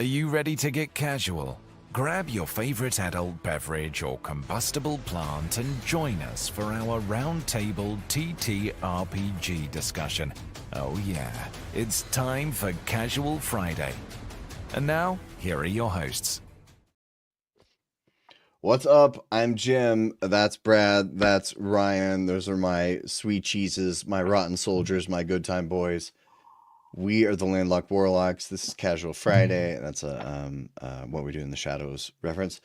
Are you ready to get casual? Grab your favorite adult beverage or combustible plant and join us for our roundtable TTRPG discussion. Oh yeah, it's time for Casual Friday. And now, here are your hosts. What's up? I'm Jim. That's Brad. That's Ryan. Those are my sweet cheeses, my rotten soldiers, my good time boys. We are the Landlocked Warlocks. This is Casual Friday. That's a what we do in the shadows reference.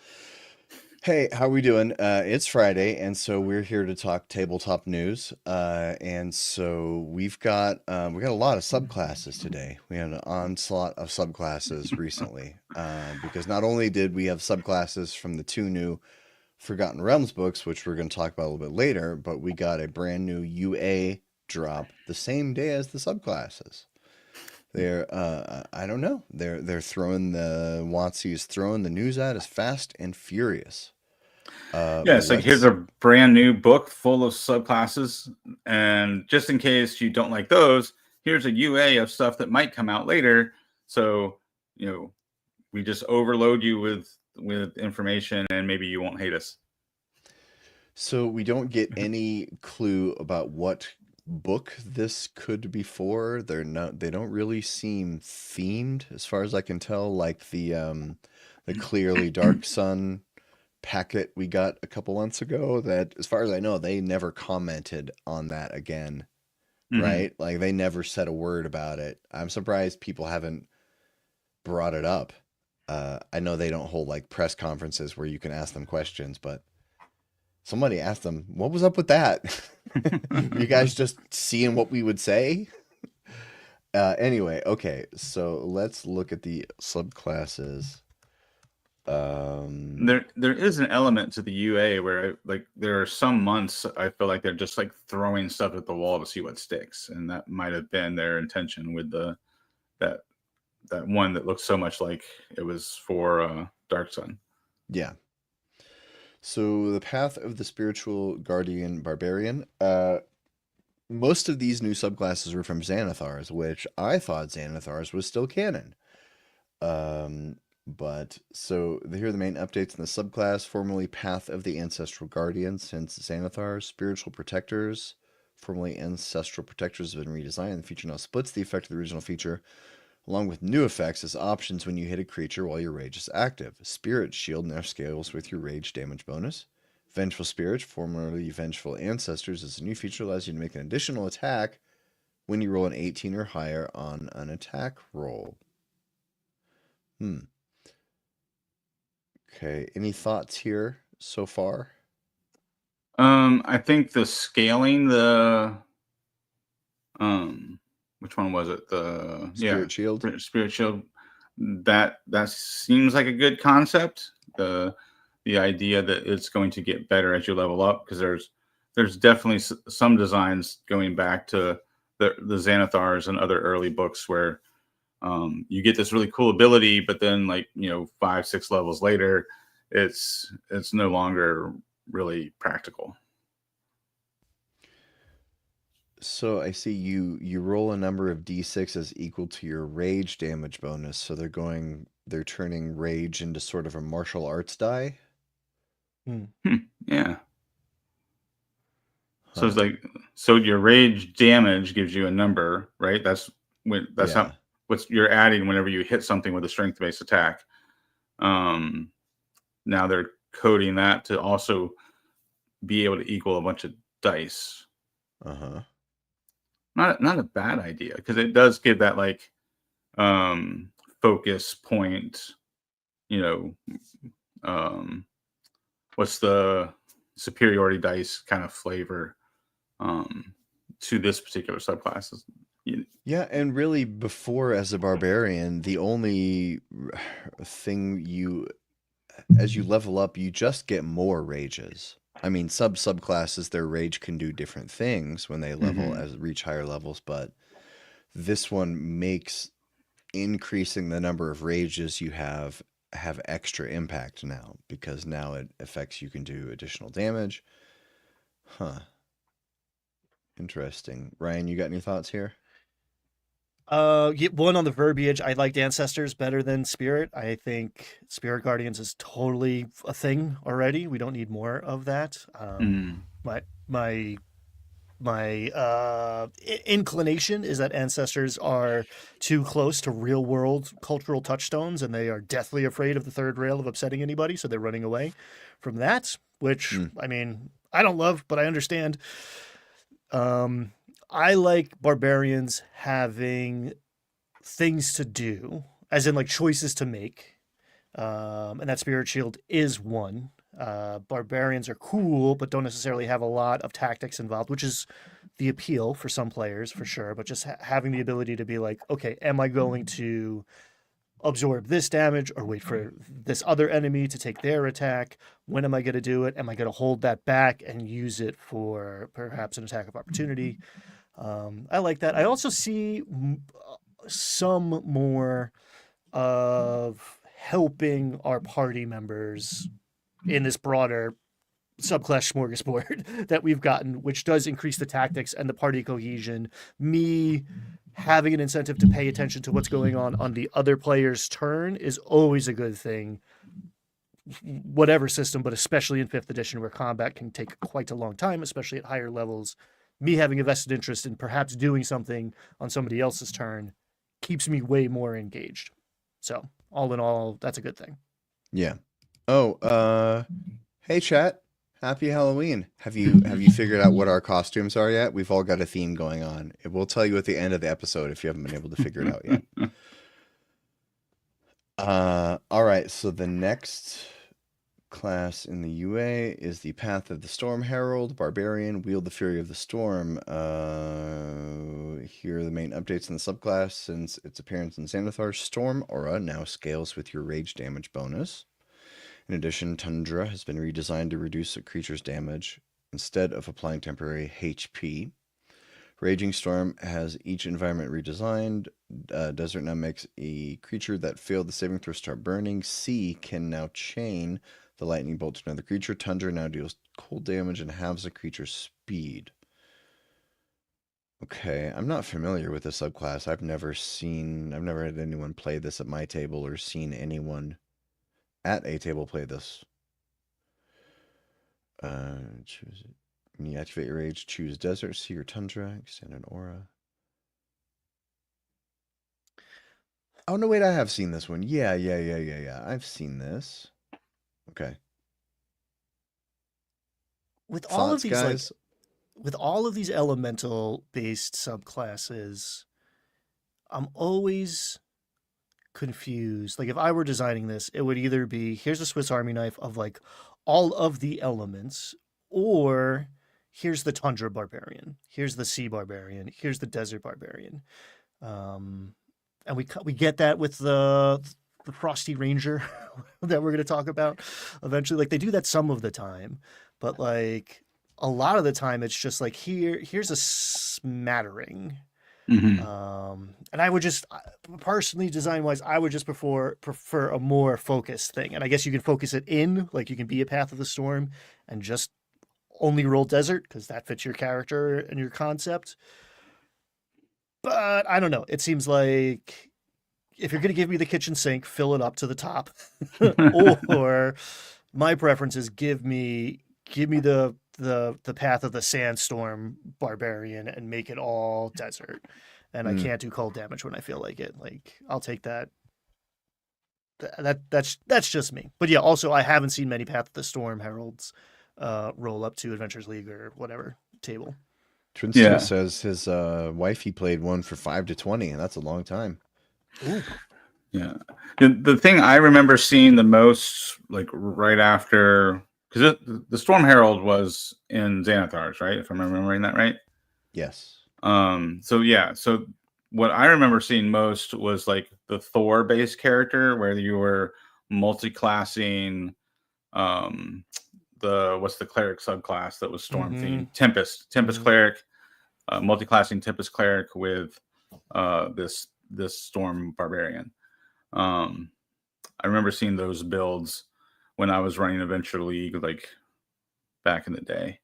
Hey, how we doing? It's Friday, and so we're here to talk tabletop news. And so we got a lot of subclasses today. We had an onslaught of subclasses recently, because not only did we have subclasses from the two new Forgotten Realms books, which we're going to talk about a little bit later, but we got a brand new UA drop the same day as the subclasses. They're I don't know. They're throwing the WotC's throwing the news out as fast and furious. Yeah, so here's Let's a brand new book full of subclasses, and just in case you don't like those, here's a UA of stuff that might come out later. So, we just overload you with information, and maybe you won't hate us. So we don't get any clue about what book this could be for. They don't really seem themed as far as I can tell, like the Clearly Dark Sun packet we got a couple months ago. That, as far as I know, they never commented on that again. Right? Like they never said a word about it. I'm surprised people haven't brought it up. I know they don't hold like press conferences where you can ask them questions, but somebody asked them, what was up with that? You guys just seeing what we would say? Anyway, okay, so let's look at the subclasses. There is an element to the UA where there are some months I feel like they're just like throwing stuff at the wall to see what sticks, and that might have been their intention with that one that looks so much like it was for Dark Sun. Yeah. So the Path of the Spiritual Guardian Barbarian. Most of these new subclasses were from Xanathars, which I thought Xanathars was still canon. But so here are the main updates in the subclass. Formerly Path of the Ancestral Guardian, since Xanathars. Spiritual Protectors. Formerly Ancestral Protectors have been redesigned. The feature now splits the effect of the original feature, along with new effects as options when you hit a creature while your rage is active. Spirit Shield now scales with your rage damage bonus. Vengeful Spirit, formerly Vengeful Ancestors, is a new feature that allows you to make an additional attack when you roll an 18 or higher on an attack roll. Okay, any thoughts here so far? I think the scaling, which one was it? The Spirit Shield? Spirit Shield. That seems like a good concept. The idea that it's going to get better as you level up, because there's definitely some designs going back to the Xanathars and other early books where you get this really cool ability, but then 5-6 levels later, it's no longer really practical. So I see you roll a number of d6s equal to your rage damage bonus. So they're turning rage into sort of a martial arts die. Yeah. So it's so your rage damage gives you a number, right? That's how what you're adding whenever you hit something with a strength-based attack. Now they're coding that to also be able to equal a bunch of dice. Not a bad idea, because it does give that focus point. What's the superiority dice kind of flavor to this particular subclass? Yeah, and really before, as a barbarian, the only thing as you level up, you just get more rages. I mean, subclasses, their rage can do different things when they reach higher levels, but this one makes increasing the number of rages you have extra impact now, because now it affects you can do additional damage. Interesting. Ryan, you got any thoughts here? One on the verbiage. I liked Ancestors better than Spirit. I think Spirit Guardians is totally a thing already. We don't need more of that. Mm. My my inclination is that Ancestors are too close to real world cultural touchstones, and they are deathly afraid of the third rail of upsetting anybody, so they're running away from that. Which Mm. I mean, I don't love, but I understand. Um, I like barbarians having things to do, as in like choices to make. And that Spirit Shield is one. Barbarians are cool, but don't necessarily have a lot of tactics involved, which is the appeal for some players for sure. But just having the ability to be like, okay, am I going to absorb this damage or wait for this other enemy to take their attack? When am I going to do it? Am I going to hold that back and use it for perhaps an attack of opportunity? I like that. I also see some more of helping our party members in this broader subclass smorgasbord that we've gotten, which does increase the tactics and the party cohesion. Me having an incentive to pay attention to what's going on the other player's turn is always a good thing, whatever system, but especially in 5th edition where combat can take quite a long time, especially at higher levels. Me having a vested interest in perhaps doing something on somebody else's turn keeps me way more engaged. So, all in all, that's a good thing. Yeah. Oh, hey chat. Happy Halloween. Have you figured out what our costumes are yet? We've all got a theme going on. It will tell you at the end of the episode if you haven't been able to figure it out yet. All right, so the next class in the UA is the Path of the Storm Herald, Barbarian, wield the Fury of the Storm. Here are the main updates in the subclass since its appearance in Xanathar's Storm Aura now scales with your rage damage bonus. In addition, Tundra has been redesigned to reduce a creature's damage instead of applying temporary HP. Raging Storm has each environment redesigned. Desert now makes a creature that failed the saving throw start burning. Sea can now chain the lightning bolt to another creature. Tundra now deals cold damage and halves a creature's speed. Okay, I'm not familiar with this subclass. I've never had anyone play this at my table or seen anyone at a table play this. Choose it. When you activate your rage, choose Desert, Sea, or Tundra. Extend an aura. Oh, no, wait, I have seen this one. Yeah. I've seen this. Okay. With all of Thoughts, these guys? with all of these elemental based subclasses, I'm always confused. Like if I were designing this, it would either be here's a Swiss Army knife of like all of the elements, or here's the tundra barbarian, here's the sea barbarian, here's the desert barbarian. And we get that with the Frosty Ranger that we're going to talk about eventually. Like they do that some of the time, but like a lot of the time it's just like here's a smattering. And I would just personally, design wise, I would just prefer a more focused thing. And I guess you can focus it in, like you can be a Path of the Storm and just only roll desert because that fits your character and your concept. But I don't know. It seems like if you're going to give me the kitchen sink, fill it up to the top, or my preference is give me the Path of the Sandstorm Barbarian and make it all desert. And I can't do cold damage when I feel like it. Like I'll take that. That's just me. But yeah, also I haven't seen many Path of the Storm Heralds roll up to Adventures League or whatever table. Twinston says his wifey played one for 5 to 20, and that's a long time. Ooh. Yeah. The thing I remember seeing the most, like right after, because the Storm Herald was in Xanathar's, right? If I'm remembering that right. Yes. So what I remember seeing most was like the Thor based character where you were multi-classing what's the cleric subclass that was Storm themed? Tempest cleric, multi-classing Tempest cleric with this Storm barbarian. I remember seeing those builds when I was running Adventure League, like back in the day.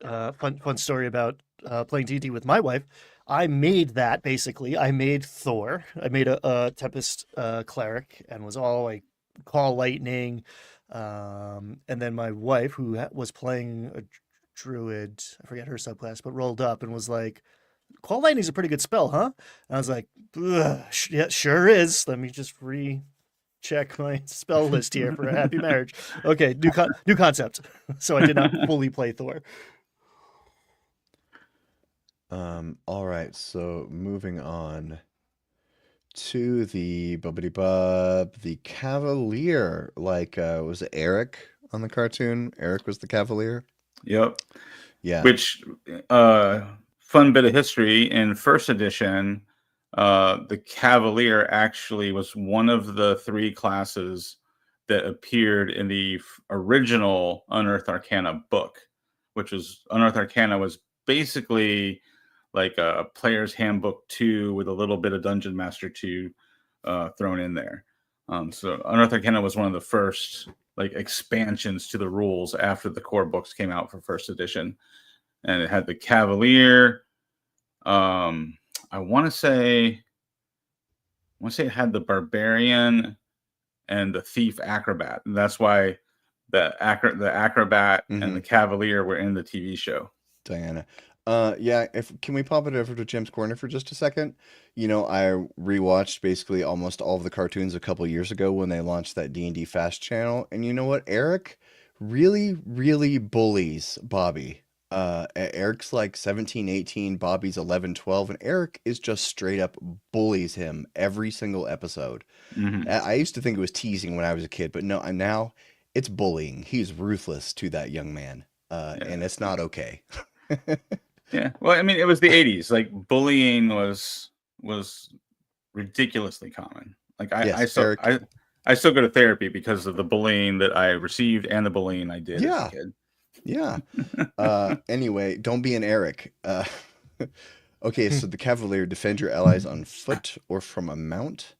fun story about playing D&D with my wife. I made that basically. I made Thor. I made a Tempest cleric and was all like call lightning. And then my wife, who was playing a druid, I forget her subclass, but rolled up and was like, "Call lightning's a pretty good spell, huh?" And I was like, "Yeah, sure is. Let me just check my spell list here for a happy marriage." Okay, new concept. So I did not fully play Thor. All right, so moving on to the bubbity bub, the Cavalier. Like, was it Eric on the cartoon? Eric was the Cavalier. Yep. Yeah. Which, fun bit of history in first edition, the Cavalier actually was one of the 3 classes that appeared in the original Unearthed Arcana book, which was Unearthed Arcana was basically like a player's handbook 2 with a little bit of Dungeon Master 2 thrown in there. So Unearthed Arcana was one of the first like expansions to the rules after the core books came out for first edition, and it had the Cavalier. I want to say it had the Barbarian and the Thief Acrobat, and that's why the Acrobat and the Cavalier were in the TV show. Diana. Yeah, can we pop it over to Jim's Corner for just a second? You know, I rewatched basically almost all of the cartoons a couple years ago when they launched that D&D Fast channel, and you know what? Eric really, really bullies Bobby. Eric's like 17, 18, Bobby's 11, 12, and Eric is just straight up bullies him every single episode. I used to think it was teasing when I was a kid, but no, now it's bullying. He's ruthless to that young man, and it's not okay. Yeah, well, I mean, it was the 80s. Like, bullying was ridiculously common. Like, I still go to therapy because of the bullying that I received and the bullying I did as a kid. Yeah. Anyway, don't be an Eric. Okay, so the Cavalier, defend your allies on foot or from a mount.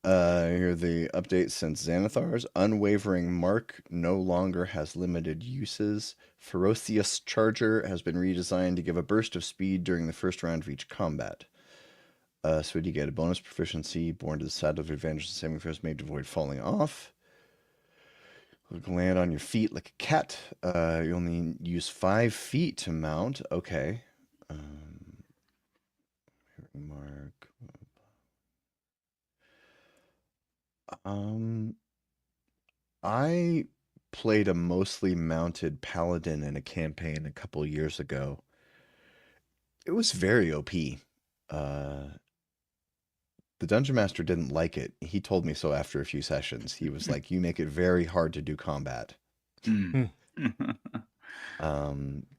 Here are the updates since Xanathar's. Unwavering Mark no longer has limited uses. Ferocious Charger has been redesigned to give a burst of speed during the first round of each combat. So you get a bonus proficiency, born to the saddle of advantage, and saving throws made to avoid falling off. You can land on your feet like a cat. You only use 5 feet to mount. Okay. Mark. I played a mostly mounted paladin in a campaign a couple years ago. It was very OP. The Dungeon Master didn't like it. He told me so after a few sessions. He was like, "You make it very hard to do combat."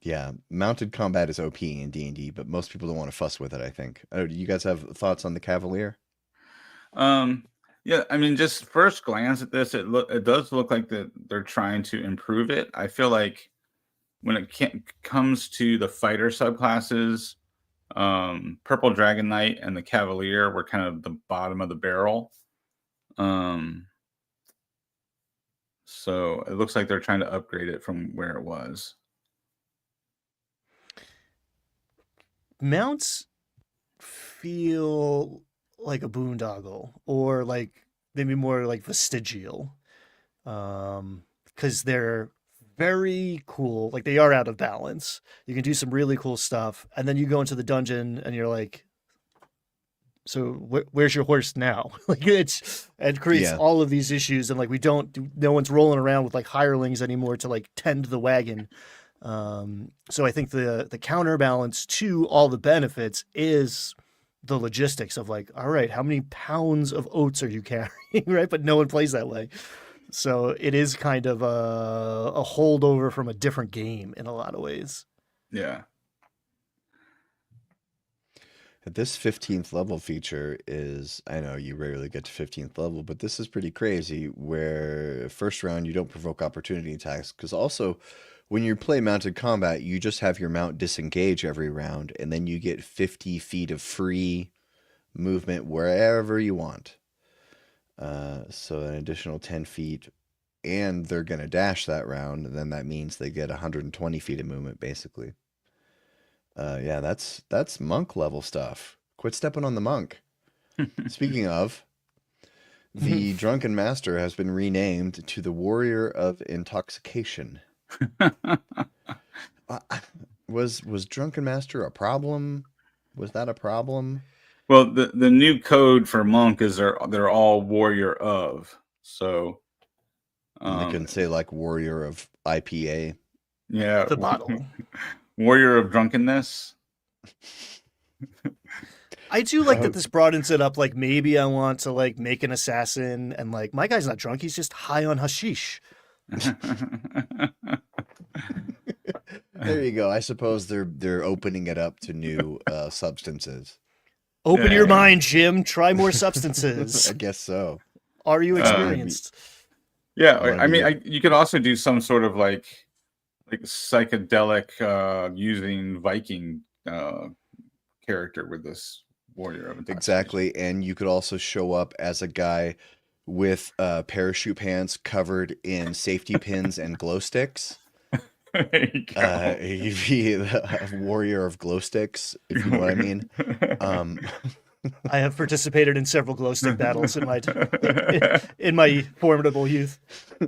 Yeah, mounted combat is OP in D&D, but most people don't want to fuss with it, I think. Oh, do you guys have thoughts on the Cavalier? Yeah, I mean, just first glance at this, it does look like that they're trying to improve it. I feel like when it comes to the fighter subclasses, Purple Dragon Knight and the Cavalier were kind of the bottom of the barrel. So it looks like they're trying to upgrade it from where it was. Mounts feel like a boondoggle, or like maybe more like vestigial, because they're very cool. Like, they are out of balance. You can do some really cool stuff, and then you go into the dungeon and you're like, so where's your horse now? Like, it creates all of these issues, and like no one's rolling around with like hirelings anymore to like tend the wagon. So I think the counterbalance to all the benefits is the logistics of like, all right, how many pounds of oats are you carrying, right? But no one plays that way. So it is kind of a holdover from a different game in a lot of ways. Yeah. This 15th level feature is, I know you rarely get to 15th level, but this is pretty crazy, where first round you don't provoke opportunity attacks, because also when you play mounted combat, you just have your mount disengage every round, and then you get 50 feet of free movement wherever you want. So an additional 10 feet and they're going to dash that round, then that means they get 120 feet of movement, basically. Yeah, that's monk level stuff. Quit stepping on the monk. Speaking of, the Drunken Master has been renamed to the Warrior of Intoxication. Was Drunken Master a problem? Was that a problem? Well, the new code for monk is they're all warrior of. So And they couldn't say like Warrior of IPA. Yeah, The bottle. Warrior of drunkenness. I do like that this broadens it up. Like, maybe I want to like make an assassin, and like my guy's not drunk; he's just high on hashish. There you go. I suppose they're opening it up to new substances. Open your mind, Jim. Try more substances. I guess so. Are you experienced? Yeah, Well, I mean, you could also do some sort of like psychedelic using Viking character with this warrior of intoxication. Exactly, and you could also show up as a guy with parachute pants covered in safety pins and glow sticks. There you go. He'd be a warrior of glow sticks, if you know what I mean. I have participated in several glow stick battles in my formidable youth.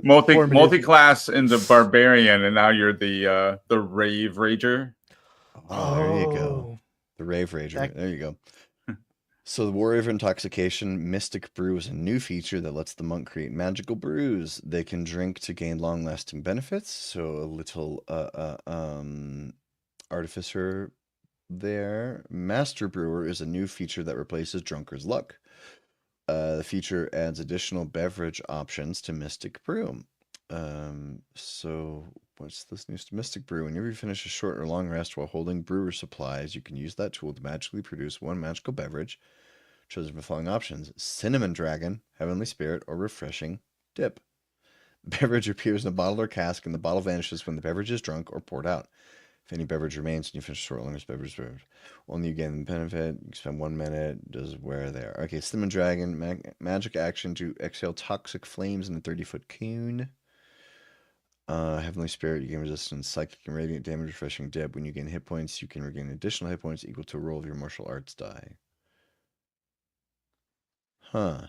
Multi-class into barbarian, and now you're the rave rager. Oh, there you go. The rave rager. There you go. So the Warrior of Intoxication Mystic Brew is a new feature that lets the monk create magical brews. They can drink to gain long-lasting benefits. So a little artificer there. Master Brewer is a new feature that replaces Drunker's Luck. The feature adds additional beverage options to Mystic Brew. So what's this new Mystic Brew? Whenever you finish a short or long rest while holding brewer supplies, you can use that tool to magically produce one magical beverage. Chosen the following options: Cinnamon Dragon, Heavenly Spirit, or Refreshing Dip. The beverage appears in a bottle or cask, and the bottle vanishes when the beverage is drunk or poured out. If any beverage remains and you finish a short or long rest beverage, only you gain the benefit. You spend 1 minute. Does where there. Okay, Cinnamon Dragon, magic action to exhale toxic flames in a 30-foot cone. Heavenly Spirit, you gain resistance, psychic and radiant damage, refreshing dip. When you gain hit points, you can regain additional hit points equal to a roll of your martial arts die. Huh.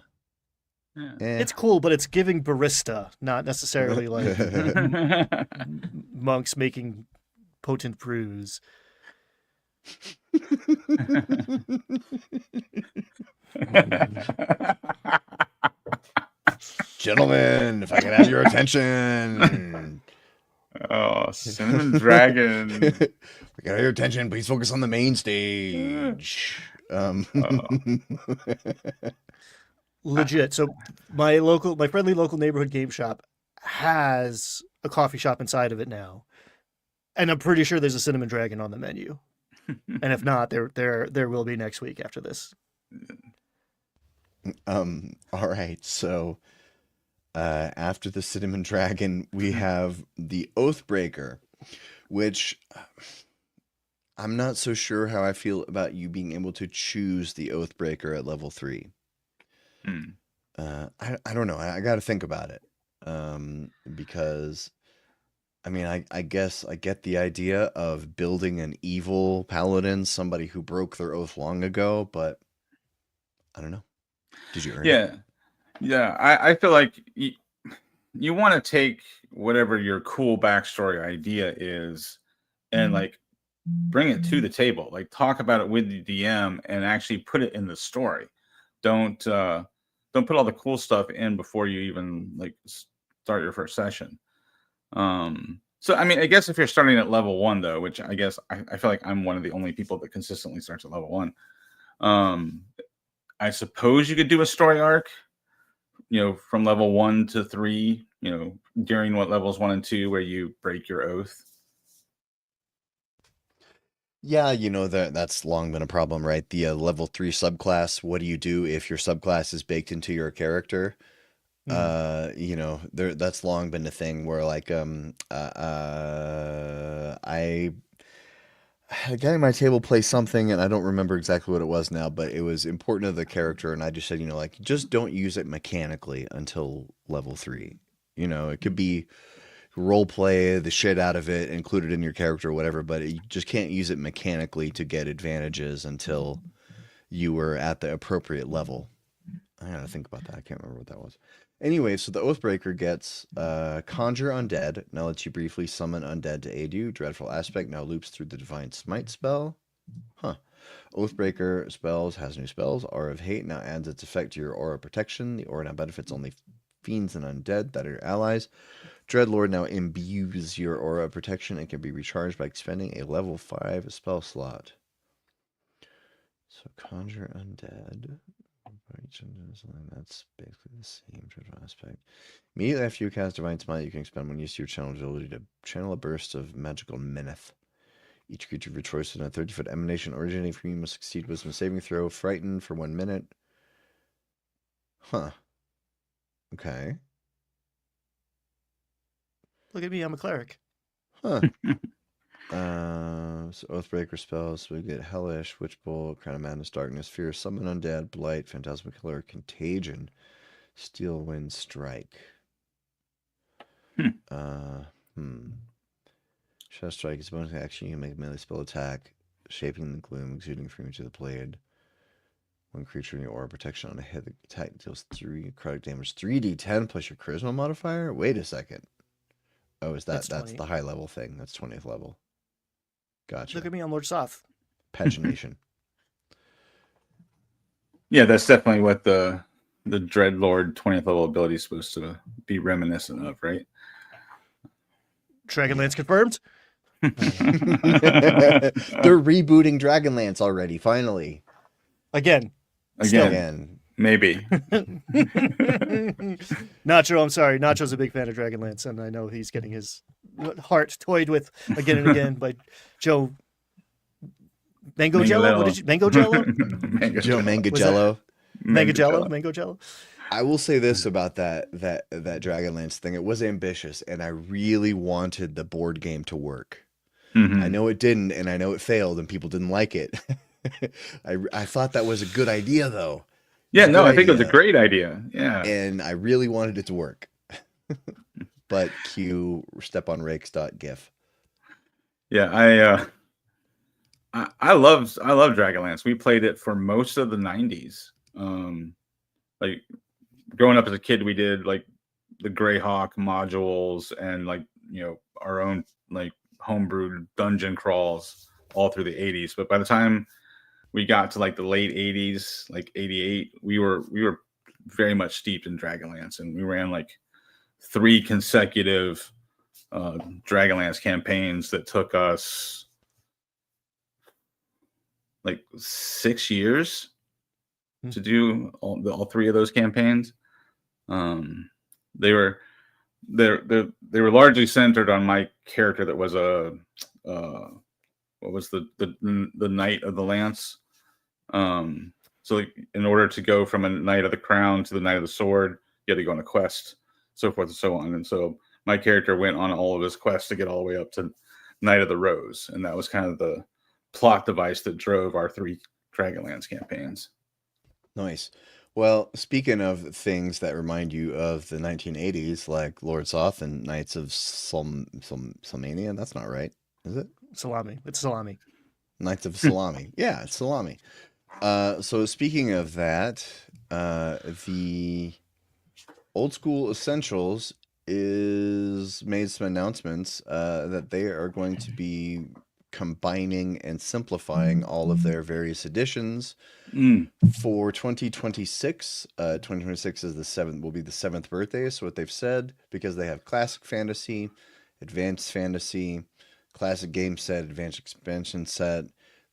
Yeah. It's cool, but it's giving barista, not necessarily like monks making potent brews. Gentlemen, if I can have your attention. Oh, Cinnamon Dragon. If I can have your attention, please focus on the main stage. Legit. So my friendly local neighborhood game shop has a coffee shop inside of it now. And I'm pretty sure there's a Cinnamon Dragon on the menu. And if not, there will be next week after this. All right. So after the Cinnamon Dragon, we have the Oathbreaker, which I'm not so sure how I feel about you being able to choose the Oathbreaker at level 3. I don't know. I got to think about it. Because I mean, I guess I get the idea of building an evil paladin, somebody who broke their oath long ago, but I don't know. Did you earn it? Yeah. I feel like you want to take whatever your cool backstory idea is and like bring it to the table. Like talk about it with the DM and actually put it in the story. Don't put all the cool stuff in before you even like start your first session. So I mean, I guess if you're starting at level 1 though, which I guess I feel like I'm one of the only people that consistently starts at level 1. I suppose you could do a story arc, from level 1 to 3, during what levels 1 and 2 where you break your oath. Yeah, that's long been a problem, right? The level 3 subclass. What do you do if your subclass is baked into your character? That's long been a thing where like a guy at my table play something, and I don't remember exactly what it was now, but it was important to the character, and I just said, just don't use it mechanically until level 3. You know, it could be role play the shit out of it, included in your character or whatever, but you just can't use it mechanically to get advantages until you were at the appropriate level. I gotta think about that. I can't remember what that was. Anyway, so the Oathbreaker gets Conjure Undead. Now lets you briefly summon undead to aid you. Dreadful Aspect now loops through the Divine Smite spell. Huh. Oathbreaker spells has new spells. Aura of Hate now adds its effect to your Aura Protection. The Aura now benefits only fiends and undead that are your allies. Dreadlord now imbues your Aura of Protection and can be recharged by expending a level 5 spell slot. So Conjure Undead. That's basically the same Dreadful Aspect. Immediately after you cast Divine Smite, you can expend when used to your channel ability to channel a burst of magical meneth. Each creature of your choice in a 30-foot emanation originating from you must succeed Wisdom saving throw, frightened for 1 minute. Huh. Okay. Look at me, I'm a cleric. Huh. So Oathbreaker spells, so we get Hellish, Witch Bolt, Crown of Madness, Darkness, Fear, Summon Undead, Blight, Phantasmal Killer, Contagion, Steel Wind Strike. Shadow Strike is a bonus action. You can make a melee spell attack, shaping the gloom, exuding from you to the blade. One creature in your aura protection on a hit. The attack deals 3 necrotic damage, 3d10 plus your charisma modifier. Wait a second. Oh, is that's the high level thing? That's 20th level. Gotcha. Look at me, I'm Lord Soth. Pagination. Yeah, that's definitely what the Dreadlord 20th level ability is supposed to be reminiscent of, right? Dragonlance confirmed. They're rebooting Dragonlance already, finally. Again. Maybe. Nacho, I'm sorry. Nacho's a big fan of Dragonlance, and I know he's getting his heart toyed with again and again by Joe Mango Jello. What did you Mango Jello? Joe Mango Jello. Mango Jello. I will say this about that Dragonlance thing. It was ambitious, and I really wanted the board game to work. Mm-hmm. I know it didn't, and I know it failed, and people didn't like it. I thought that was a good idea, though. Yeah, no, I think it was a great idea. Yeah, and I really wanted it to work. But cue step on rakes.gif. Yeah, I love Dragonlance. We played it for most of the 90s. Like growing up as a kid, we did like the Greyhawk modules and like, you know, our own like homebrewed dungeon crawls all through the 80s. But by the time we got to like the late 80s, like 88, we were very much steeped in Dragonlance, and we ran like 3 consecutive Dragonlance campaigns that took us like 6 years to do all 3 of those campaigns. They were largely centered on my character that was what was the Knight of the Lance. So like, in order to go from a Knight of the Crown to the Knight of the Sword, you had to go on a quest, so forth and so on. And so my character went on all of his quests to get all the way up to Knight of the Rose, and that was kind of the plot device that drove our 3 Dragonlance campaigns. Nice. Well, speaking of things that remind you of the 1980s, like Lord Soth and Knights of Salmania, that's not right, is it? Salami. It's salami. Knights of Salami. Yeah, it's salami. So speaking of that, the Old School Essentials is made some announcements that they are going to be combining and simplifying all of their various editions for 2026. 2026 is will be the 7th birthday, so what they've said, because they have Classic Fantasy, Advanced Fantasy, Classic Game Set, Advanced Expansion Set.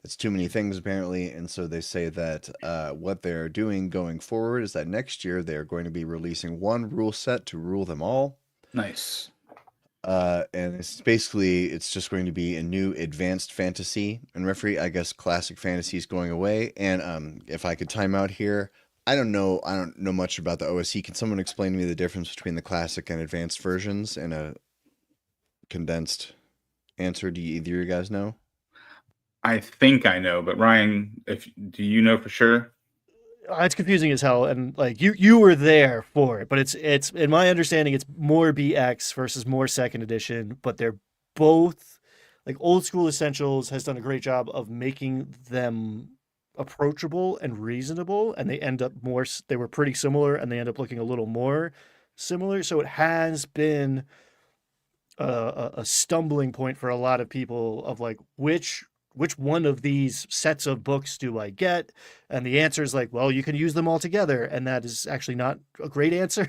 That's too many things apparently, and so they say that what they're doing going forward is that next year they're going to be releasing 1 rule set to rule them all. Nice. And it's just going to be a new Advanced Fantasy and referee. I guess Classic Fantasy is going away. And if I could time out here, I don't know much about the OSE. Can someone explain to me the difference between the Classic and Advanced versions in a condensed answer? Do either of you guys know? I think I know, but Ryan, do you know for sure? It's confusing as hell, and like you were there for it, but it's in my understanding it's more BX versus more second edition, but they're both like Old School Essentials has done a great job of making them approachable and reasonable, and they end up more. They were pretty similar, and they end up looking a little more similar. So it has been a stumbling point for a lot of people of like which one of these sets of books do I get? And the answer is like, well, you can use them all together, and that is actually not a great answer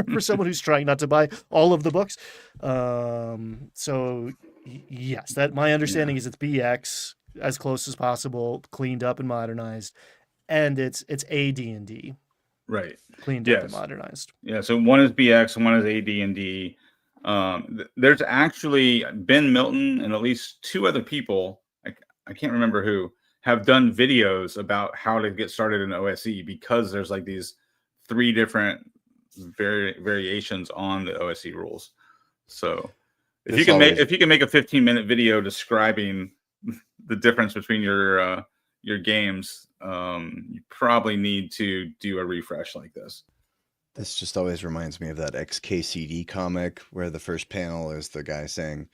for someone who's trying not to buy all of the books. So yes, that my understanding is it's BX as close as possible, cleaned up and modernized, and it's AD&D Right. cleaned up and Yes. modernized. Yeah. So one is BX and one is AD&D. There's actually Ben Milton and at least two other people, I can't remember who, have done videos about how to get started in OSE, because there's like these 3 different variations on the OSE rules. So if you can make a 15-minute video describing the difference between your games, you probably need to do a refresh like this. This just always reminds me of that XKCD comic where the first panel is the guy saying,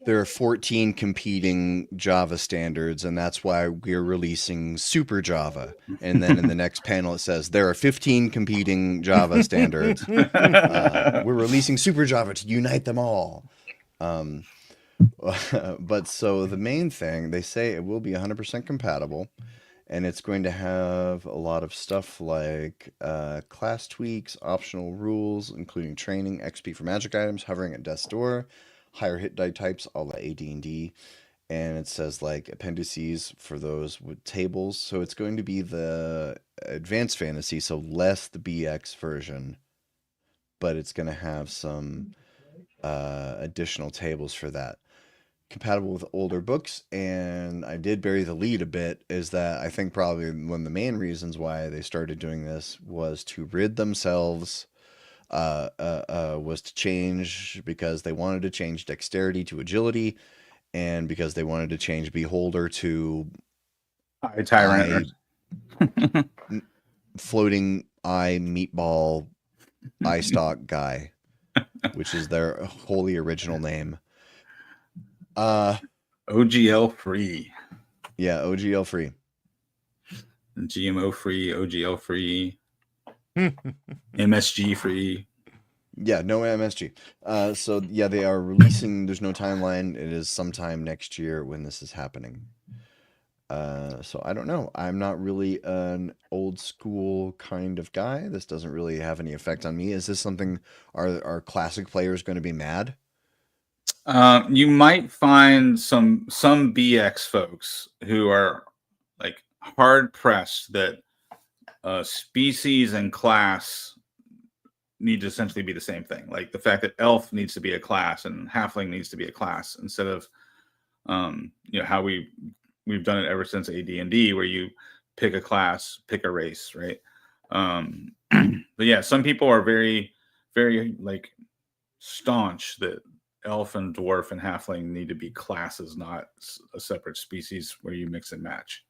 there are 14 competing Java standards, and that's why we're releasing Super Java. And then in the next panel, it says, there are 15 competing Java standards. We're releasing Super Java to unite them all. But so the main thing, they say it will be 100% compatible. And it's going to have a lot of stuff like class tweaks, optional rules, including training, XP for magic items, hovering at death's door, higher hit die types, a la AD&D. And it says like appendices for those with tables. So it's going to be the advanced fantasy, so less the BX version. But it's going to have some additional tables for that. Compatible with older books, and I did bury the lead a bit, is that I think probably one of the main reasons why they started doing this was to rid themselves, was to change, because they wanted to change dexterity to agility, and because they wanted to change beholder to Tyrant. floating eye meatball eye stock guy, which is their wholly original name. OGL free. Yeah, OGL free. GMO free, OGL free, MSG free. Yeah, no MSG. So yeah, they are releasing. There's no timeline. It is sometime next year when this is happening. So I don't know. I'm not really an old school kind of guy. This doesn't really have any effect on me. Is this something? Are classic players going to be mad? You might find some BX folks who are like hard pressed that species and class need to essentially be the same thing. Like the fact that elf needs to be a class and halfling needs to be a class, instead of how we've done it ever since AD&D, where you pick a class, pick a race, right? But yeah, some people are very, very like staunch that elf and dwarf and halfling need to be classes, not a separate species where you mix and match.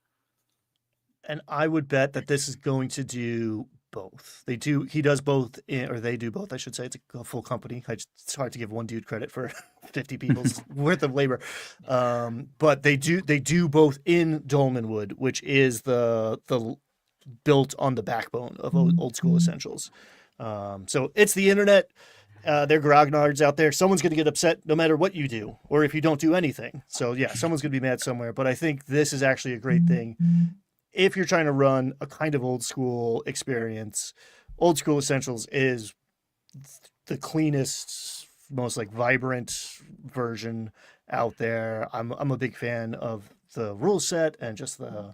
And I would bet that this is going to do both. He does both, or they do both, I should say. It's a full company. It's hard to give one dude credit for 50 people's worth of labor. But they do both in Dolmenwood, which is the built on the backbone of Old School Essentials. So it's the internet. They're grognards out there. Someone's going to get upset no matter what you do, or if you don't do anything. So yeah, someone's going to be mad somewhere. But I think this is actually a great thing. If you're trying to run a kind of old school experience, Old School Essentials is the cleanest, most like vibrant version out there. I'm a big fan of the rule set and just the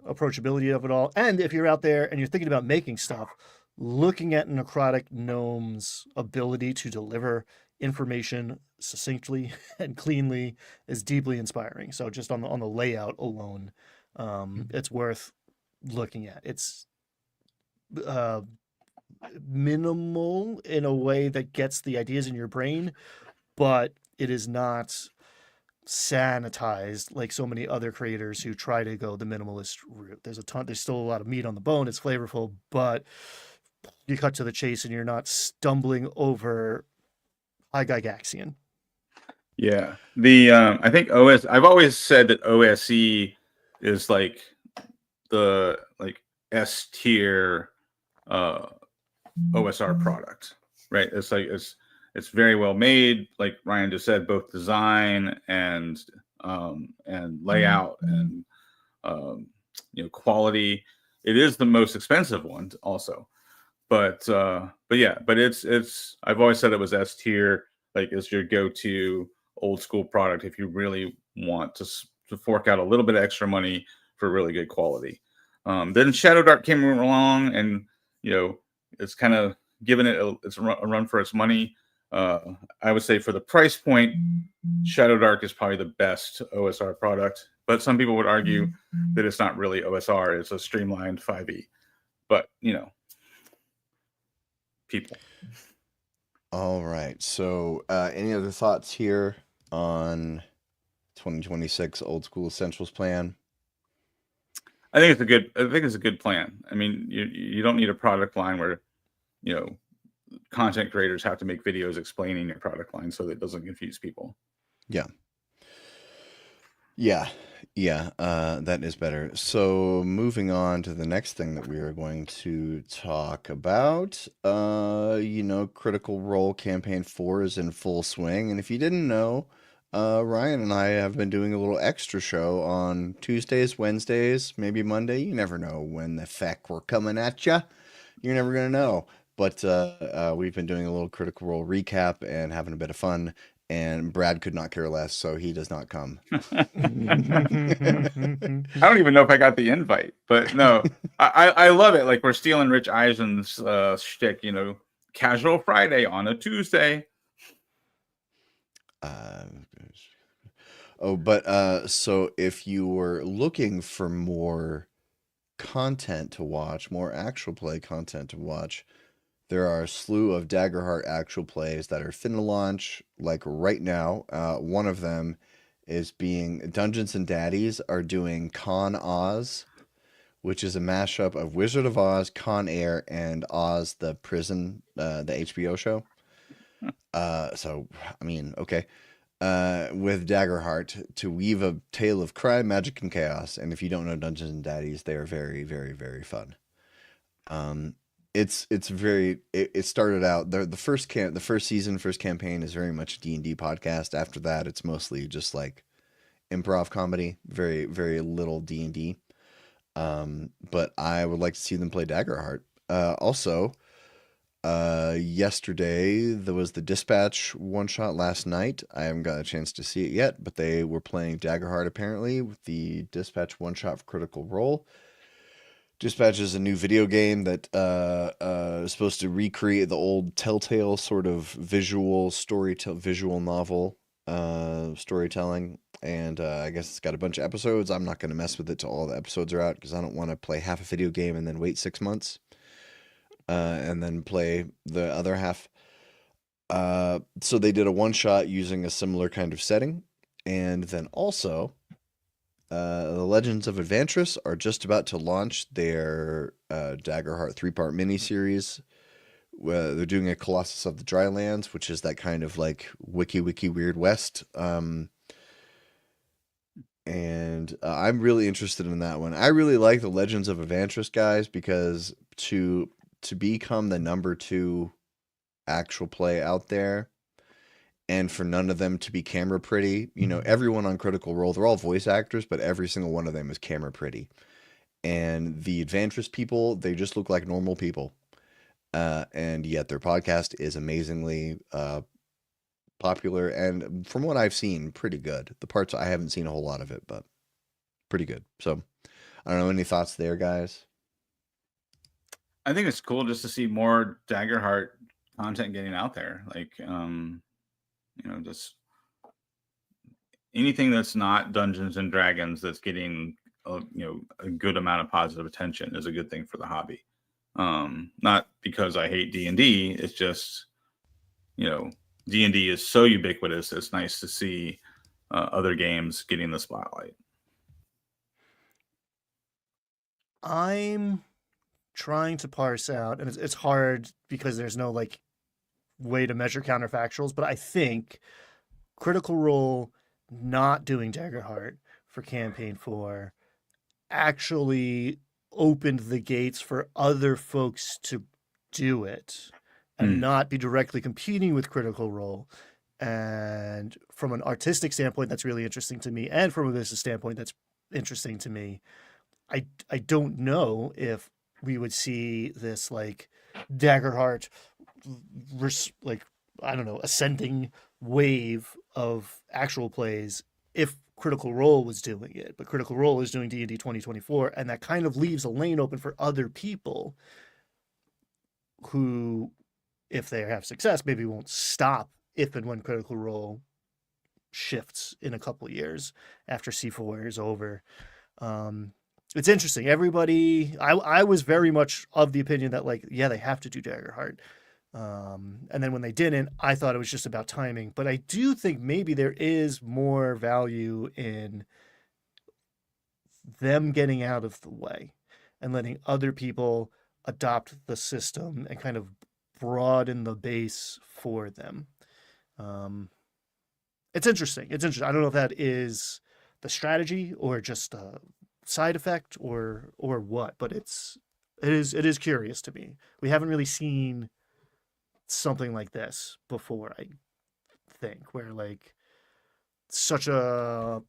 approachability of it all. And if you're out there and you're thinking about making stuff, looking at Necrotic Gnome's ability to deliver information succinctly and cleanly is deeply inspiring. So just on the layout alone, it's worth looking at. It's minimal in a way that gets the ideas in your brain, but it is not sanitized like so many other creators who try to go the minimalist route. There's still a lot of meat on the bone. It's flavorful, but you cut to the chase and you're not stumbling over high Gygaxian. Yeah. I think I've always said that OSE is like the S tier OSR product, right? It's like it's very well made, like Ryan just said, both design and layout and quality. It is the most expensive one also, but yeah, but it's I've always said it was S tier, like it's your go-to old school product if you really want to fork out a little bit of extra money for really good quality. Then Shadow Dark came along, and it's kind of given it a run for its money. I would say for the price point, Shadow Dark is probably the best OSR product, but some people would argue that it's not really OSR; it's a streamlined 5e. But people. All right. So, any other thoughts here on 2026 Old School Essentials plan? I think it's a good plan. I mean, you don't need a product line where content creators have to make videos explaining your product line so that it doesn't confuse people. Yeah, that is better. So moving on to the next thing that we are going to talk about, Critical Role Campaign 4 is in full swing. And if you didn't know, Ryan and I have been doing a little extra show on Tuesdays, Wednesdays, maybe Monday. You never know when the feck we're coming at you. You're never going to know. But we've been doing a little Critical Role recap and having a bit of fun. And Brad could not care less, so he does not come. I don't even know if I got the invite, but no, I love it. Like we're stealing Rich Eisen's shtick, casual Friday on a Tuesday. So if you were looking for more content to watch, more actual play content to watch, there are a slew of Daggerheart actual plays that are finna launch, like right now. One of them is being Dungeons and Daddies are doing Con Oz, which is a mashup of Wizard of Oz, Con Air, and Oz the Prison, the HBO show. So, I mean, okay. With Daggerheart to weave a tale of crime, magic, and chaos. And if you don't know Dungeons and Daddies, they are very, very, very fun. It started out the first season, first campaign is very much a D&D podcast. After that, it's mostly just like improv comedy, very, very little D&D. But I would like to see them play Daggerheart. Also, yesterday there was the Dispatch one shot last night. I haven't got a chance to see it yet, but they were playing Daggerheart apparently with the Dispatch one shot for Critical Role. Dispatch is a new video game that is supposed to recreate the old Telltale sort of visual novel storytelling. And I guess it's got a bunch of episodes. I'm not going to mess with it till all the episodes are out because I don't want to play half a video game and then wait 6 months and then play the other half. So they did a one shot using a similar kind of setting. And then also, the Legends of Advantris are just about to launch their Daggerheart 3-part miniseries. They're doing a Colossus of the Drylands, which is that kind of like wiki Weird West. And I'm really interested in that one. I really like the Legends of Advantris guys because to become the number 2 actual play out there, and for none of them to be camera pretty, everyone on Critical Role, they're all voice actors, but every single one of them is camera pretty. And the Advantris people, they just look like normal people. And yet their podcast is amazingly popular. And from what I've seen, pretty good. The parts, I haven't seen a whole lot of it, but pretty good. So I don't know, any thoughts there, guys? I think it's cool just to see more Daggerheart content getting out there. Like, just anything that's not Dungeons and Dragons that's getting a good amount of positive attention is a good thing for the hobby. Not because I hate D&D, it's just D&D is so ubiquitous. It's nice to see other games getting the spotlight. I'm trying to parse out, and it's hard because there's no like way to measure counterfactuals, but I think Critical Role not doing Daggerheart for campaign 4 actually opened the gates for other folks to do it and not be directly competing with Critical Role. And from an artistic standpoint, that's really interesting to me. And from a business standpoint, that's interesting to me. I don't know if we would see this like Daggerheart like I don't know ascending wave of actual plays if Critical Role was doing it, but Critical Role is doing D&D 2024, and that kind of leaves a lane open for other people who, if they have success, maybe won't stop if and when Critical Role shifts in a couple of years after C4 is over. It's interesting. I was very much of the opinion that like, yeah, they have to do Daggerheart. And then when they didn't, I thought it was just about timing. But I do think maybe there is more value in them getting out of the way and letting other people adopt the system and kind of broaden the base for them. It's interesting. It's interesting. I don't know if that is the strategy or just a side effect or what, but it is curious to me. We haven't really seen something like this before, I think, where like such a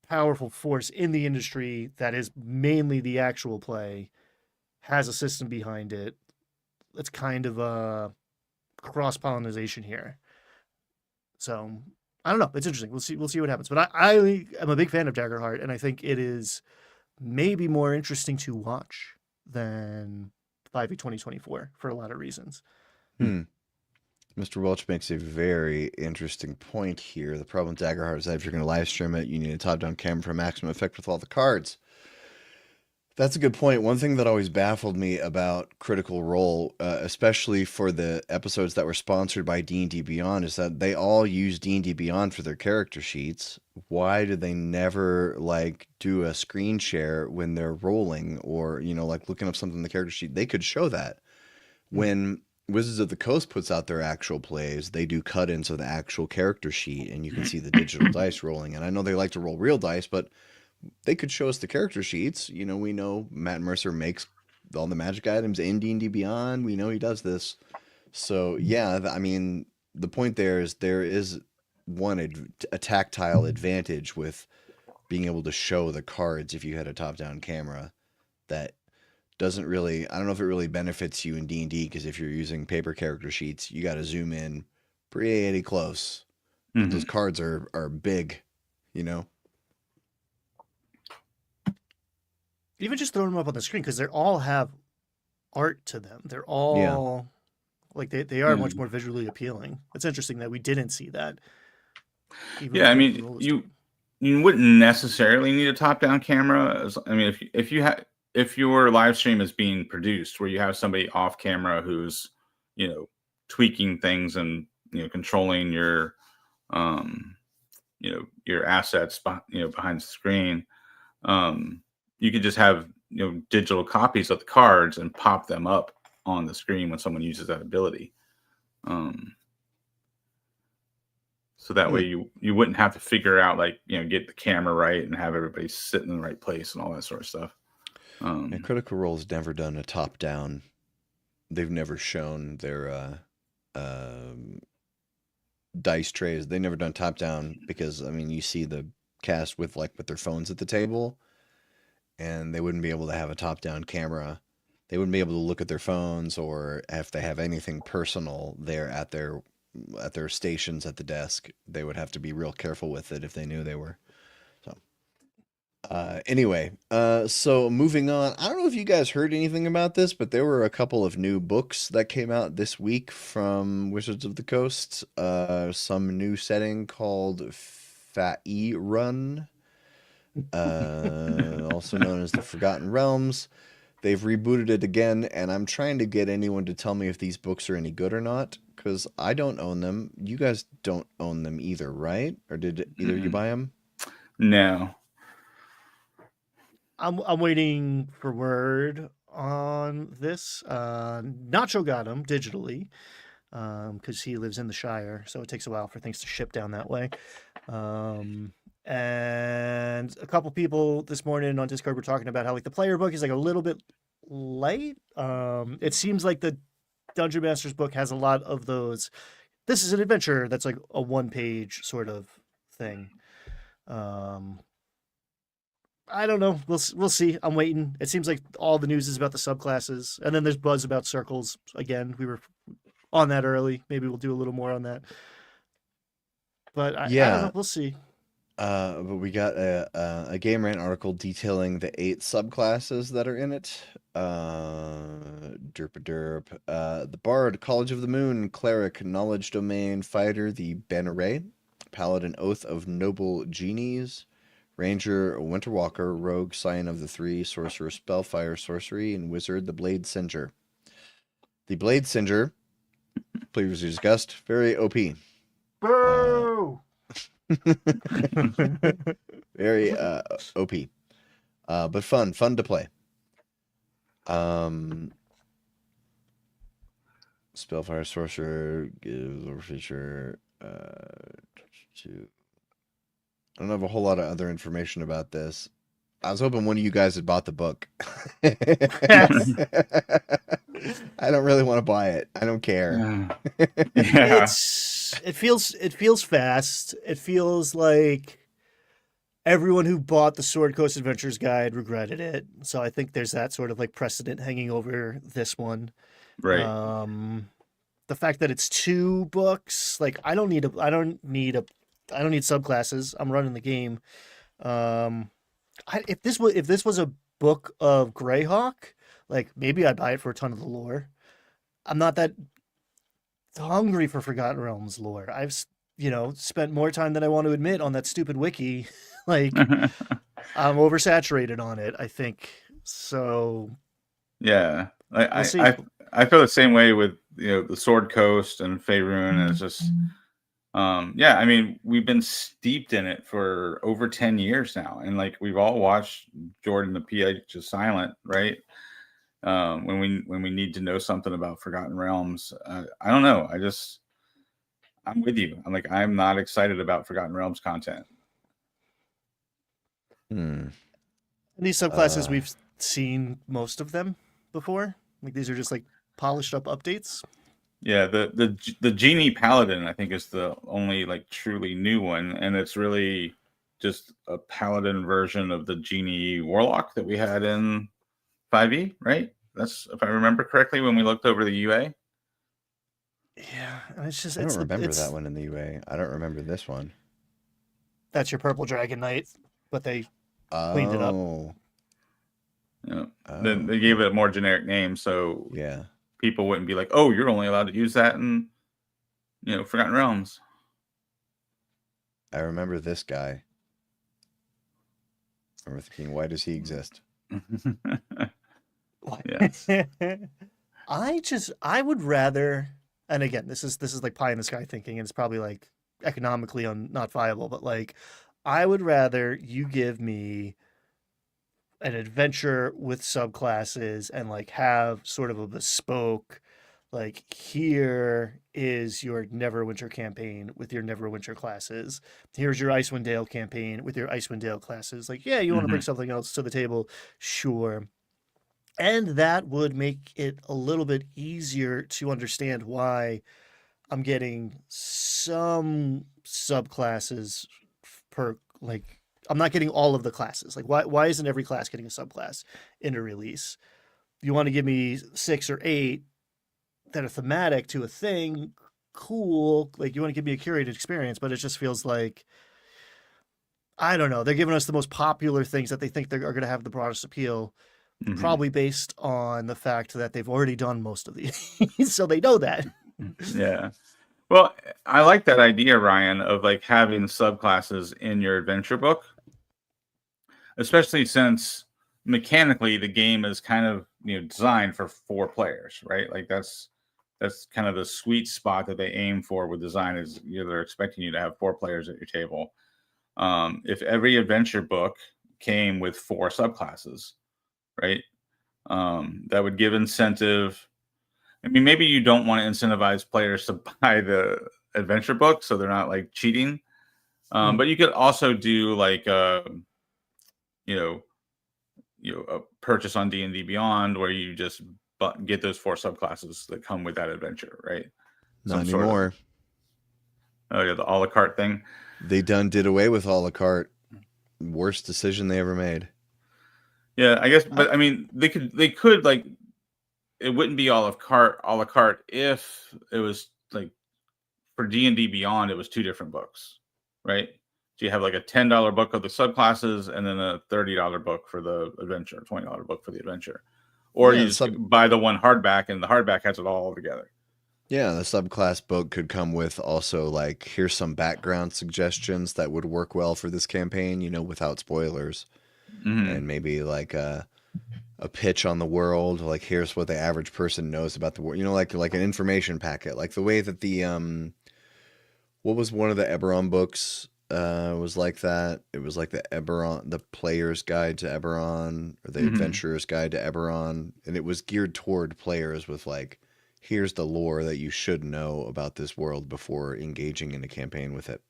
powerful force in the industry that is mainly the actual play has a system behind it. It's kind of a cross-pollination here. So I don't know. It's interesting. We'll see what happens. But I am a big fan of Daggerheart, and I think it is maybe more interesting to watch than 5e 2024 for a lot of reasons. Mr. Welch makes a very interesting point here. The problem with Daggerheart is that if you're going to live stream it, you need a top-down camera for maximum effect with all the cards. That's a good point. One thing that always baffled me about Critical Role, especially for the episodes that were sponsored by D&D Beyond, is that they all use D&D Beyond for their character sheets. Why do they never like do a screen share when they're rolling or, like looking up something in the character sheet? They could show that. When Wizards of the Coast puts out their actual plays, they do cut-ins of the actual character sheet, and you can see the digital dice rolling. And I know they like to roll real dice, but they could show us the character sheets. We know Matt Mercer makes all the magic items in D&D Beyond. We know he does this. So, yeah, I mean, the point there is a tactile advantage with being able to show the cards if you had a top-down camera that doesn't really, I don't know if it really benefits you in D&D, because if you're using paper character sheets, you got to zoom in pretty close. Those cards are big, Even just throwing them up on the screen, because they all have art to them. They're all like they are much more visually appealing. It's interesting that we didn't see that. Yeah, I mean, you wouldn't necessarily need a top-down camera. I mean, if your live stream is being produced where you have somebody off camera who's, tweaking things and, controlling your, your assets, behind the screen, you could just have, digital copies of the cards and pop them up on the screen when someone uses that ability. So that way you wouldn't have to figure out, like, get the camera right and have everybody sit in the right place and all that sort of stuff. And Critical Role's never done a top-down. They've never shown their dice trays. They've never done top-down because, I mean, you see the cast with their phones at the table, and they wouldn't be able to have a top-down camera. They wouldn't be able to look at their phones, or if they have anything personal there at their stations at the desk, they would have to be real careful with it if they knew they were. Anyway, so moving on, I don't know if you guys heard anything about this, but there were a couple of new books that came out this week from Wizards of the Coast. Some new setting called Fae Run, also known as the Forgotten Realms. They've rebooted it again, and I'm trying to get anyone to tell me if these books are any good or not. Because I don't own them. You guys don't own them either, right? Or did either you buy them? No. I'm waiting for word on this. Nacho got them digitally because he lives in the Shire, so it takes a while for things to ship down that way. And a couple people this morning on Discord were talking about how like the player book is like a little bit light. It seems like the Dungeon Master's book has a lot of those. This is an adventure that's like a 1-page sort of thing. I don't know. We'll see. I'm waiting. It seems like all the news is about the subclasses, and then there's buzz about circles. Again, we were on that early. Maybe we'll do a little more on that. But I don't know. We'll see. But we got a Game Rant article detailing the 8 subclasses that are in it. The Bard, College of the Moon, Cleric, Knowledge Domain, Fighter, the Banneret, Paladin, Oath of Noble Genies, Ranger, Winterwalker, Rogue, Scion of the Three, Sorcerer, Spellfire, Sorcery, and Wizard, the Blade Singer. The Blade Singer, previously discussed, very OP. Boo! Very OP. But fun to play. Spellfire, Sorcerer, gives over feature to... I don't have a whole lot of other information about this. I was hoping one of you guys had bought the book. I don't really want to buy it. I don't care. Yeah. It feels fast. It feels like everyone who bought the Sword Coast Adventures guide regretted it. So I think there's that sort of like precedent hanging over this one. Right. The fact that it's 2 books, like I don't need subclasses. I'm running the game. If this was a book of Greyhawk, like maybe I'd buy it for a ton of the lore. I'm not that hungry for Forgotten Realms lore. I've spent more time than I want to admit on that stupid wiki. Like I'm oversaturated on it, I think. So yeah, we'll see. I feel the same way with the Sword Coast and Faerun. And it's just yeah, I mean, we've been steeped in it for over 10 years now, and like we've all watched Jordan the PH is Silent, right? When we need to know something about Forgotten Realms. I don't know. I'm with you. I'm not excited about Forgotten Realms content. These subclasses, we've seen most of them before. Like these are just like polished up updates. Yeah, the Genie Paladin, I think, is the only like truly new one, and it's really just a Paladin version of the Genie Warlock that we had in 5e, right? That's, if I remember correctly, when we looked over the UA. Yeah, and it's just I don't remember that one in the UA. I don't remember this one. That's your Purple Dragon Knight, but they cleaned it up. Yeah. Then they gave it a more generic name, so yeah, people wouldn't be like, "Oh, you're only allowed to use that in, Forgotten Realms." I remember this guy. I remember thinking, why does he exist? Yes. I would rather, and again, this is like pie in the sky thinking, and it's probably like economically not viable, but like I would rather you give me an adventure with subclasses and like have sort of a bespoke, like here is your Neverwinter campaign with your Neverwinter classes. Here's your Icewind Dale campaign with your Icewind Dale classes. Like, yeah, you want to bring something else to the table? Sure. And that would make it a little bit easier to understand why I'm getting some subclasses per, like, I'm not getting all of the classes. Like, why isn't every class getting a subclass in a release? You want to give me 6 or 8 that are thematic to a thing, cool. Like, you want to give me a curated experience, but it just feels like, I don't know. They're giving us the most popular things that they think are going to have the broadest appeal, probably based on the fact that they've already done most of these. So they know that. Yeah. Well, I like that idea, Ryan, of like having subclasses in your adventure book, especially since mechanically the game is kind of designed for 4 players, right? Like that's that's kind of the sweet spot that they aim for with design. Is they're expecting you to have 4 players at your table. If every adventure book came with 4 subclasses, right? That would give incentive. I mean, maybe you don't want to incentivize players to buy the adventure book, so they're not like cheating. But you could also do like a purchase on D&D Beyond where you just get those 4 subclasses that come with that adventure, right? Not anymore. Oh yeah, the a la carte thing. They did away with a la carte. Worst decision they ever made. Yeah, I guess, but I mean, they could like, it wouldn't be a la carte if it was like for D&D Beyond, it was 2 different books, right? So you have like a $10 book of the subclasses and then a $30 book for the adventure, $20 book for the adventure. Or you just buy the one hardback and the hardback has it all together. Yeah, the subclass book could come with also like, here's some background suggestions that would work well for this campaign, without spoilers. And maybe like a pitch on the world, like here's what the average person knows about the world, like an information packet, like the way that the what was one of the Eberron books was like that. It was like the Player's Guide to Eberron, or the Adventurer's Guide to Eberron, and it was geared toward players with like, here's the lore that you should know about this world before engaging in a campaign with it.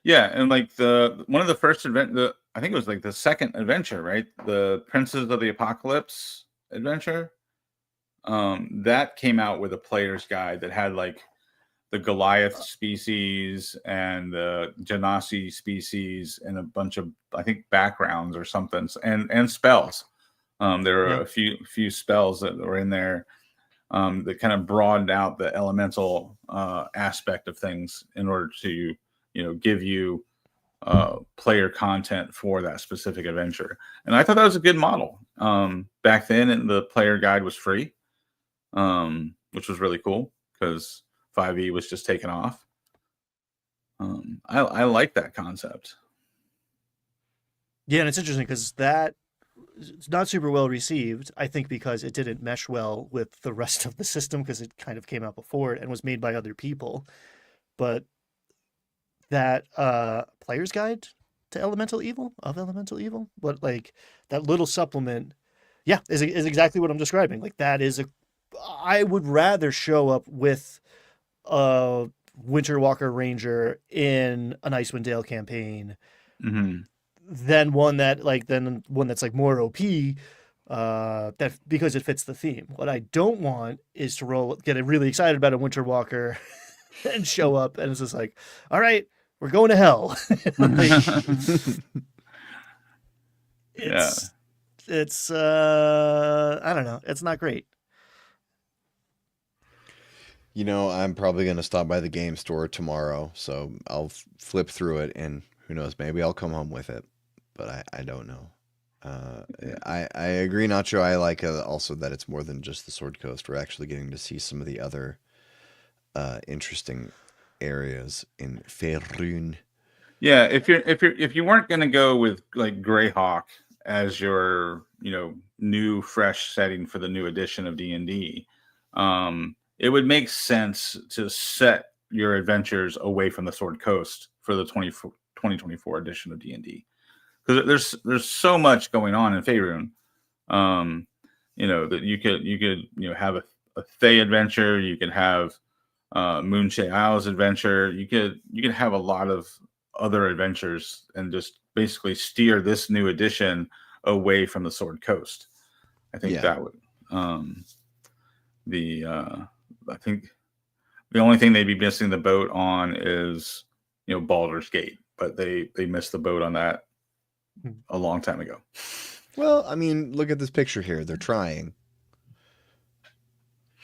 Yeah, and like one of the first I think it was like the second adventure, right? The Princes of the Apocalypse adventure. That came out with a player's guide that had like the Goliath species and the Genasi species and a bunch of, I think, backgrounds or something, and spells. There were a few spells that were in there that kind of broadened out the elemental aspect of things in order to give you player content for that specific adventure. And I thought that was a good model. Back then, and the player guide was free, which was really cool because 5e was just taken off. I like that concept. Yeah, and it's interesting because it's not super well received, I think, because it didn't mesh well with the rest of the system because it kind of came out before it and was made by other people. But that player's guide to Elemental Evil, but like that little supplement, is exactly what I'm describing. Like that is I would rather show up with a Winterwalker Ranger in an Icewind Dale campaign than one that's like more OP, that because it fits the theme. What I don't want is to get really excited about a Winterwalker and show up and it's just like, all right, we're going to hell. It's I don't know. It's not great. I'm probably going to stop by the game store tomorrow, so I'll flip through it, and who knows, maybe I'll come home with it, but I don't know. I agree, Nacho. I like also that it's more than just the Sword Coast. We're actually getting to see some of the other interesting areas in Faerun. Yeah, if you weren't going to go with like Greyhawk as your new fresh setting for the new edition of D&D, it would make sense to set your adventures away from the Sword Coast for the 2024 edition of D&D, because there's so much going on in Faerun. That you could have a Thay adventure, you could have Moonshae Isles adventure, you could have a lot of other adventures and just basically steer this new edition away from the Sword Coast. I think that would I think the only thing they'd be missing the boat on is Baldur's Gate, but they missed the boat on that a long time ago. Well, I mean, look at this picture here. They're trying.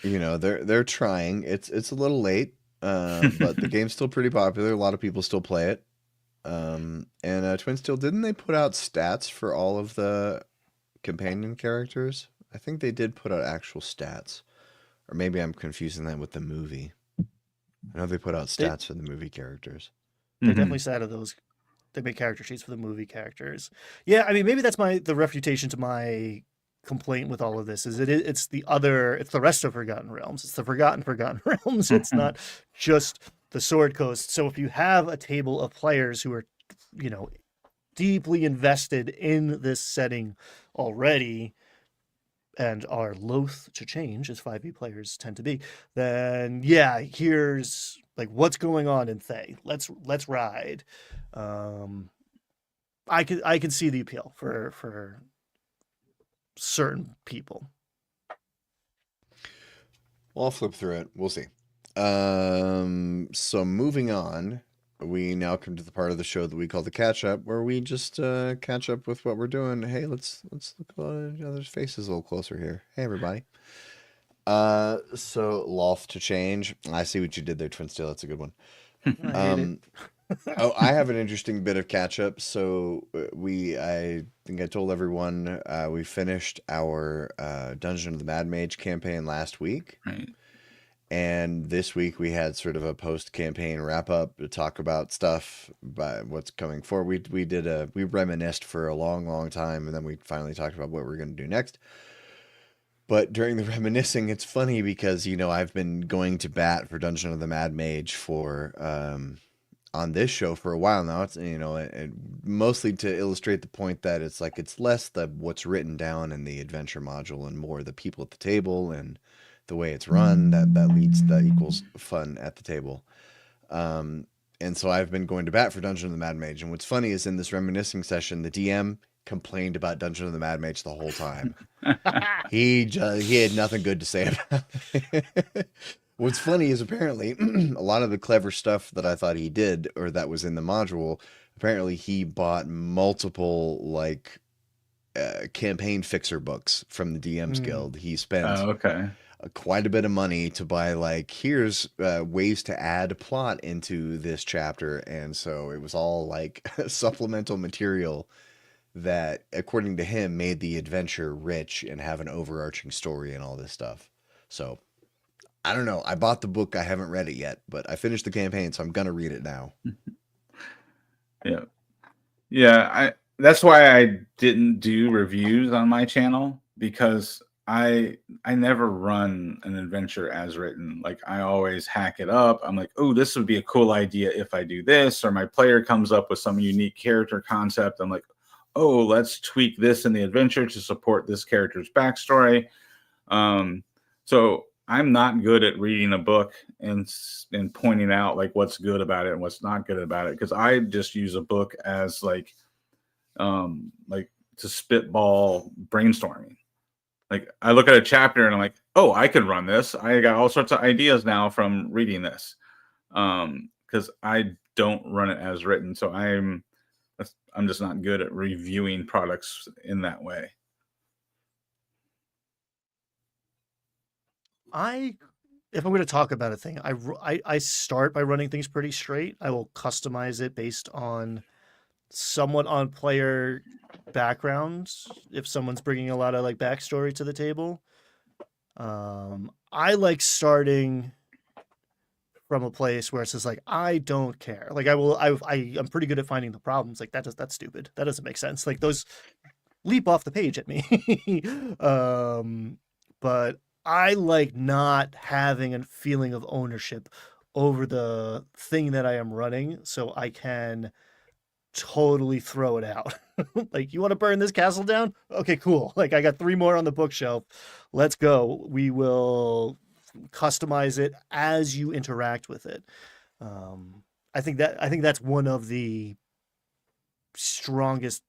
They're trying. It's a little late, but the game's still pretty popular. A lot of people still play it. And Twin Steel, didn't they put out stats for all of the companion characters? I think they did put out actual stats. Or maybe I'm confusing that with the movie. I know they put out stats for the movie characters. They definitely sat of those. They made character sheets for the movie characters. Yeah, I mean, maybe that's the refutation to my complaint with all of this is it's the rest of Forgotten Realms. It's the Forgotten Realms. It's not just the Sword Coast. So if you have a table of players who are, deeply invested in this setting already and are loath to change, as 5e players tend to be, then yeah, here's like what's going on in Thay. Let's ride. I can see the appeal for certain people. Well, I'll flip through it. We'll see. So moving on, we now come to the part of the show that we call the catch up, where we just catch up with what we're doing. Hey, let's look at each other's faces a little closer here. Hey, everybody. So loth to change. I see what you did there, Twin Steel. That's a good one. I hate it. I have an interesting bit of catch up. So I think I told everyone we finished our Dungeon of the Mad Mage campaign last week. Right. And this week we had sort of a post-campaign wrap-up to talk about stuff, about what's coming forward. We reminisced for a long, long time, and then we finally talked about what we're going to do next. But during the reminiscing, it's funny because, I've been going to bat for Dungeon of the Mad Mage for on this show for a while now. It's mostly to illustrate the point that it's like it's less what's written down in the adventure module and more the people at the table and the way it's run that equals fun at the table. And so I've been going to bat for Dungeon of the Mad Mage. And what's funny is in this reminiscing session, the DM complained about Dungeon of the Mad Mage the whole time. He had nothing good to say about it. What's funny is apparently a lot of the clever stuff that I thought he did or that was in the module, apparently he bought multiple campaign fixer books from the DM's Guild. He spent quite a bit of money to buy here's ways to add plot into this chapter, and so it was all supplemental material that, according to him, made the adventure rich and have an overarching story and all this stuff. So I don't know. I bought the book. I haven't read it yet, but I finished the campaign, so I'm gonna read it now. Yeah. That's why I didn't do reviews on my channel, because I never run an adventure as written. I always hack it up. I'm like, oh, this would be a cool idea if I do this, or my player comes up with some unique character concept. I'm like, oh, let's tweak this in the adventure to support this character's backstory. So I'm not good at reading a book and pointing out what's good about it and what's not good about it, because I just use a book as to spitball brainstorming. I look at a chapter and I'm like, oh, I could run this. I got all sorts of ideas now from reading this, because I don't run it as written. So I'm just not good at reviewing products in that way. If I'm going to talk about a thing, I start by running things pretty straight. I will customize it based on somewhat on player backgrounds. If someone's bringing a lot of backstory to the table, I like starting from a place where it's just I don't care. I'm pretty good at finding the problems. That's stupid. That doesn't make sense. Those leap off the page at me. But I like not having a feeling of ownership over the thing that I am running, so I can totally throw it out. You want to burn this castle down? Okay, cool. I got 3 more on the bookshelf. Let's go. We will customize it as you interact with it. I think that's one of the strongest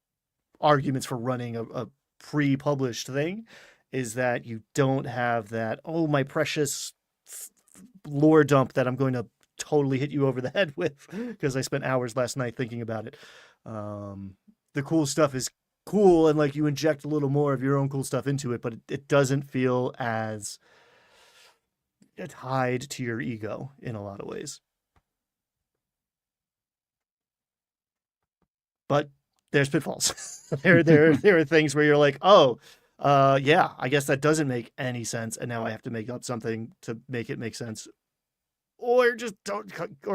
arguments for running a pre-published thing, is that you don't have that, oh, my precious lore dump that I'm going to totally hit you over the head with because I spent hours last night thinking about it. The cool stuff is cool, and you inject a little more of your own cool stuff into it, but it doesn't feel as tied to your ego in a lot of ways. But there's pitfalls. there are things where you're like, oh, yeah, I guess that doesn't make any sense, and now I have to make up something to make it make sense, or just don't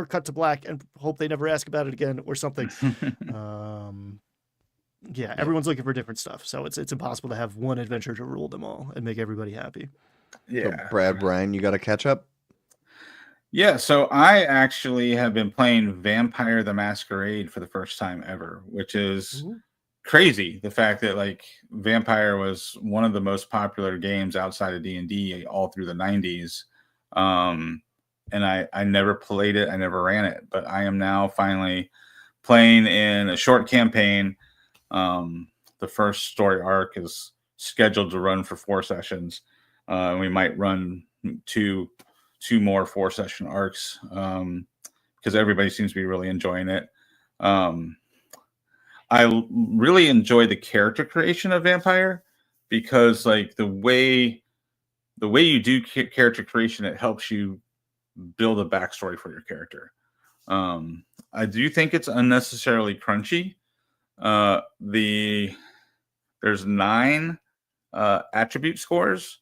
cut to black and hope they never ask about it again, or something. Yeah, everyone's looking for different stuff, so it's impossible to have one adventure to rule them all and make everybody happy. So Brad, Brian, you got to catch up. Yeah, so I actually have been playing Vampire the Masquerade for the first time ever, which is crazy. The fact that like Vampire was one of the most popular games outside of D&D all through the 90s. And I never played it, I never ran it, but I am now finally playing in a short campaign. The first story arc is scheduled to run for 4 sessions. We might run two more 4-session arcs because everybody seems to be really enjoying it. I really enjoy the character creation of Vampire because like the way you do character creation, it helps you build a backstory for your character. I do think it's unnecessarily crunchy. There's 9 attribute scores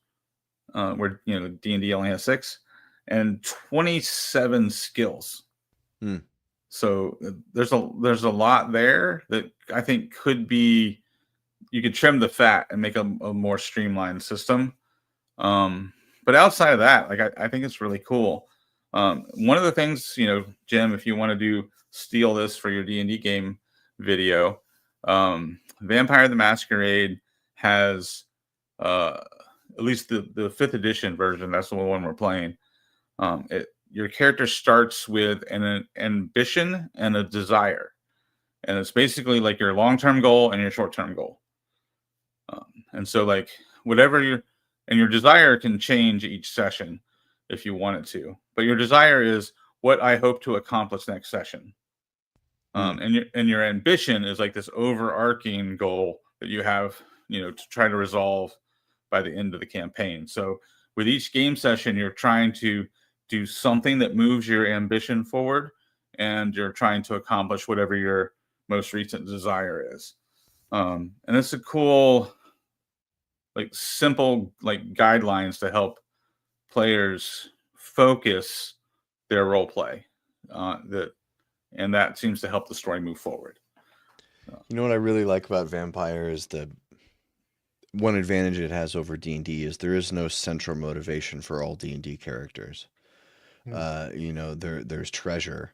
where D&D only has 6, and 27 skills. So there's a lot there that I think you could trim the fat and make a more streamlined system. But outside of that, like I think it's really cool. One of the things, Jim, if you want to steal this for your D&D game video, Vampire the Masquerade has at least the 5th edition version. That's the one we're playing. Your character starts with an ambition and a desire, and it's basically like your long-term goal and your short-term goal. And so like whatever your desire can change each session if you want it to, but your desire is what I hope to accomplish next session. And your ambition is like this overarching goal that you have, to try to resolve by the end of the campaign. So with each game session, you're trying to do something that moves your ambition forward, and you're trying to accomplish whatever your most recent desire is. And it's a cool, like simple, like guidelines to help players focus their role play. And that seems to help the story move forward. You know what I really like about Vampire is the one advantage it has over D&D is there is no central motivation for all D&D characters. There's treasure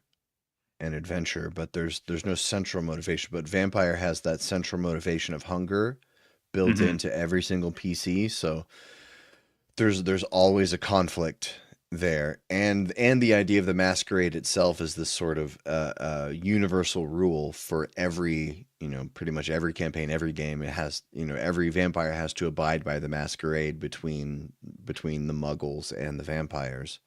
and adventure, but there's no central motivation. But Vampire has that central motivation of hunger built into every single PC. So there's always a conflict there, and the idea of the masquerade itself is this sort of universal rule for every pretty much every campaign, every game. It has every vampire has to abide by the masquerade between the muggles and the vampires.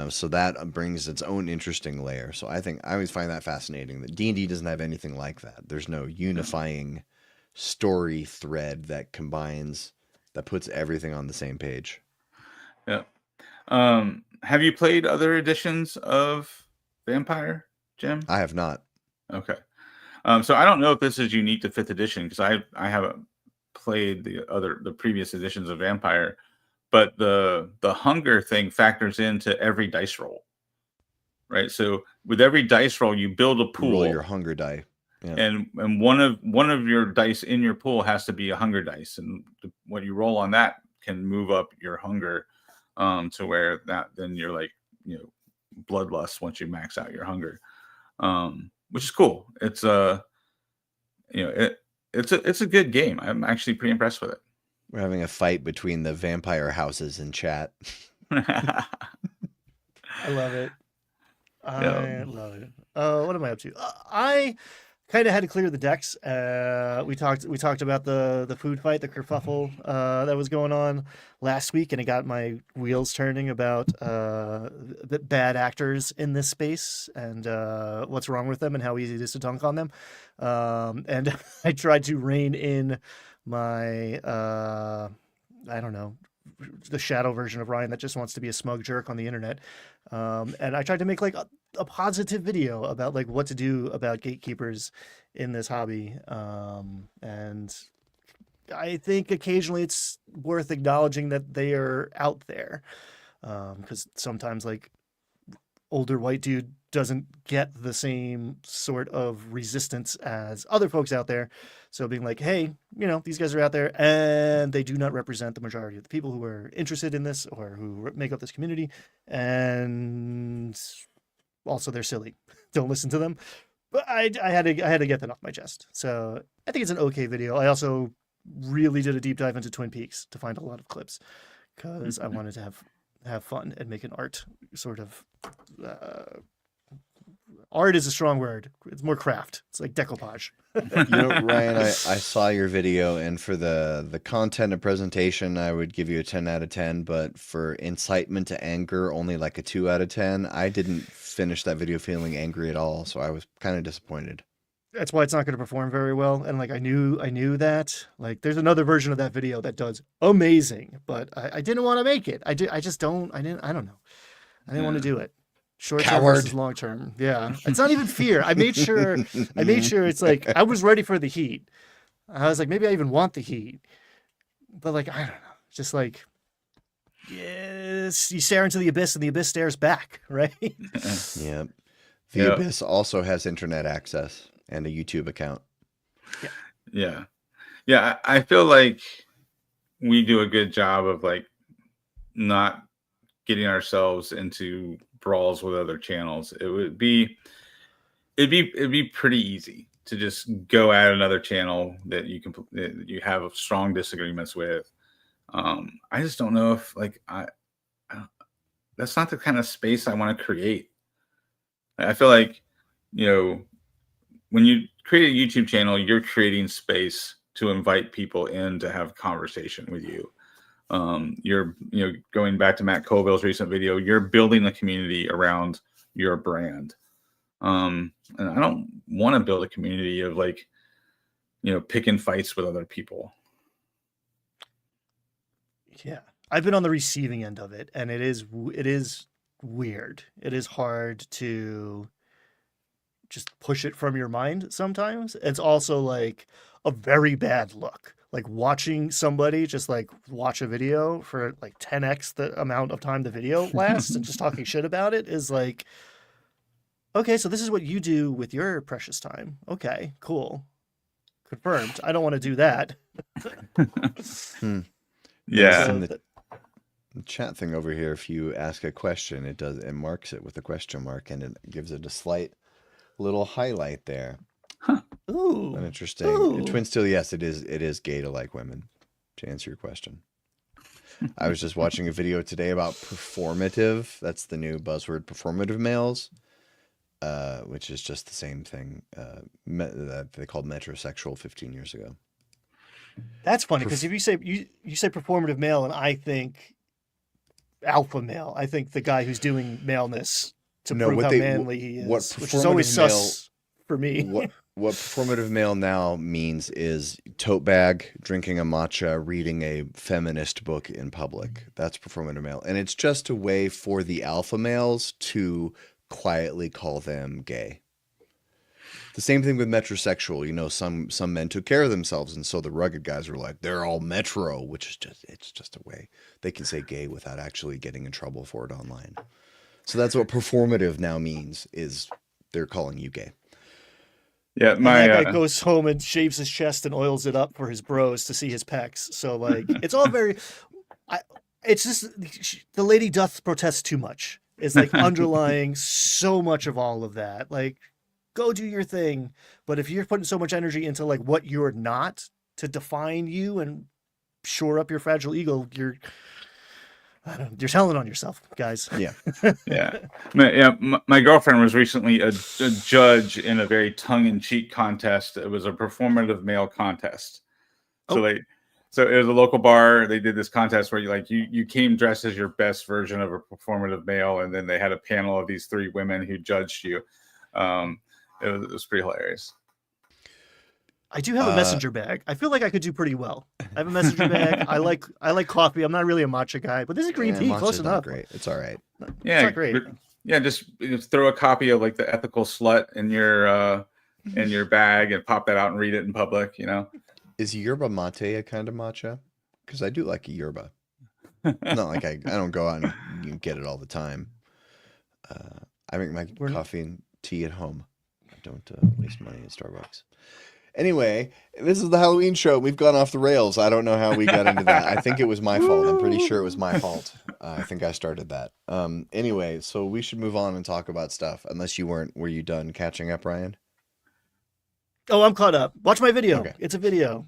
So that brings its own interesting layer. So I always find that fascinating that D&D doesn't have anything like that. There's no unifying story thread that puts everything on the same page. Yeah. Have you played other editions of Vampire, Jim? I have not. Okay. So I don't know if this is unique to 5th edition because I haven't played the previous editions of Vampire, but the hunger thing factors into every dice roll, right? So with every dice roll, you build a pool. You roll your hunger die. Yeah. And one of your dice in your pool has to be a hunger dice, and what you roll on that can move up your hunger to where then you're like bloodlust once you max out your hunger, which is cool. It's it's a good game. I'm actually pretty impressed with it. We're having a fight between the vampire houses in chat. I love it. I love it. What am I up to? I kind of had to clear the decks. We talked about the food fight, the kerfuffle that was going on last week, and it got my wheels turning about the bad actors in this space and what's wrong with them and how easy it is to dunk on them. And I tried to rein in my I don't know, the shadow version of Ryan that just wants to be a smug jerk on the internet. And I tried to make like a positive video about like what to do about gatekeepers in this hobby. And I think occasionally it's worth acknowledging that they are out there. Because sometimes like older white dude doesn't get the same sort of resistance as other folks out there. So being like, hey, these guys are out there and they do not represent the majority of the people who are interested in this or who make up this community. And also they're silly. Don't listen to them. But I had to get that off my chest. So I think it's an okay video. I also really did a deep dive into Twin Peaks to find a lot of clips because I wanted to have fun and make an art sort of art is a strong word. It's more craft. It's like decoupage. Ryan, I saw your video, and for the content and presentation, I would give you a 10 out of 10, but for incitement to anger, only like a 2 out of 10. I didn't finish that video feeling angry at all, so I was kind of disappointed. That's why it's not going to perform very well. And like I knew that. Like there's another version of that video that does amazing, but I didn't want to make it. I don't know. I didn't want to do it. Short term versus long term. Yeah. It's not even fear. I made sure it's like I was ready for the heat. I was like, maybe I even want the heat. But like, I don't know. Just like, yes, you stare into the abyss and the abyss stares back, right? Yeah. The abyss also has internet access and a YouTube account. Yeah. I feel like we do a good job of like not getting ourselves into brawls with other channels. It'd be pretty easy to just go at another channel that you have strong disagreements with. I just don't know if like that's not the kind of space I want to create. I feel like when you create a YouTube channel, you're creating space to invite people in to have conversation with you. You're going back to Matt Colville's recent video, you're building a community around your brand. And I don't want to build a community of like, picking fights with other people. Yeah. I've been on the receiving end of it, and it is weird. It is hard to just push it from your mind sometimes. It's also like a very bad look. Like watching somebody just like watch a video for like 10x the amount of time the video lasts and just talking shit about it is like, okay, so this is what you do with your precious time. Okay, cool. Confirmed. I don't want to do that. Yeah. So the chat thing over here, if you ask a question, it marks it with a question mark, and it gives it a slight little highlight there. Huh. Ooh. Interesting. Ooh. Twin Steel, yes, it is gay to like women, to answer your question. I was just watching a video today about performative. That's the new buzzword, performative males, which is just the same thing that they called metrosexual 15 years ago. That's funny because if you say performative male, and I think alpha male, I think the guy who's doing maleness to prove how manly he is, which is always sus for me. What performative male now means is tote bag, drinking a matcha, reading a feminist book in public. That's performative male. And it's just a way for the alpha males to quietly call them gay. The same thing with metrosexual. Some men took care of themselves, and so the rugged guys were like, they're all metro, which is just a way they can say gay without actually getting in trouble for it online. So that's what performative now means, is they're calling you gay. Yeah, that guy goes home and shaves his chest and oils it up for his bros to see his pecs. So like, it's all very. It's just the lady doth protest too much. It's like underlying so much of all of that. Like, go do your thing, but if you're putting so much energy into like what you're not to define you and shore up your fragile ego, you're telling on yourself, guys. Yeah. My girlfriend was recently a judge in a very tongue-in-cheek contest. It was a performative male contest. So it was a local bar. They did this contest where you came dressed as your best version of a performative male, and then they had a panel of these 3 women who judged you. It was pretty hilarious. I do have a messenger bag. I feel like I could do pretty well. I have a messenger bag. I like coffee. I'm not really a matcha guy, but this is green tea. Close enough. Great. It's all right. Yeah, it's not great. Just throw a copy of like the Ethical Slut in your bag and pop that out and read it in public. Is yerba mate a kind of matcha? Because I do like a yerba. Not like I don't go out and get it all the time. I make my We're- coffee and tea at home. I don't waste money at Starbucks. Anyway, this is the Halloween show. We've gone off the rails. I don't know how we got into that. I think it was my fault. I'm pretty sure it was my fault. I think I started that. Anyway, so we should move on and talk about stuff. Unless you weren't, were you done catching up, Ryan? Oh, I'm caught up. Watch my video. Okay. It's a video.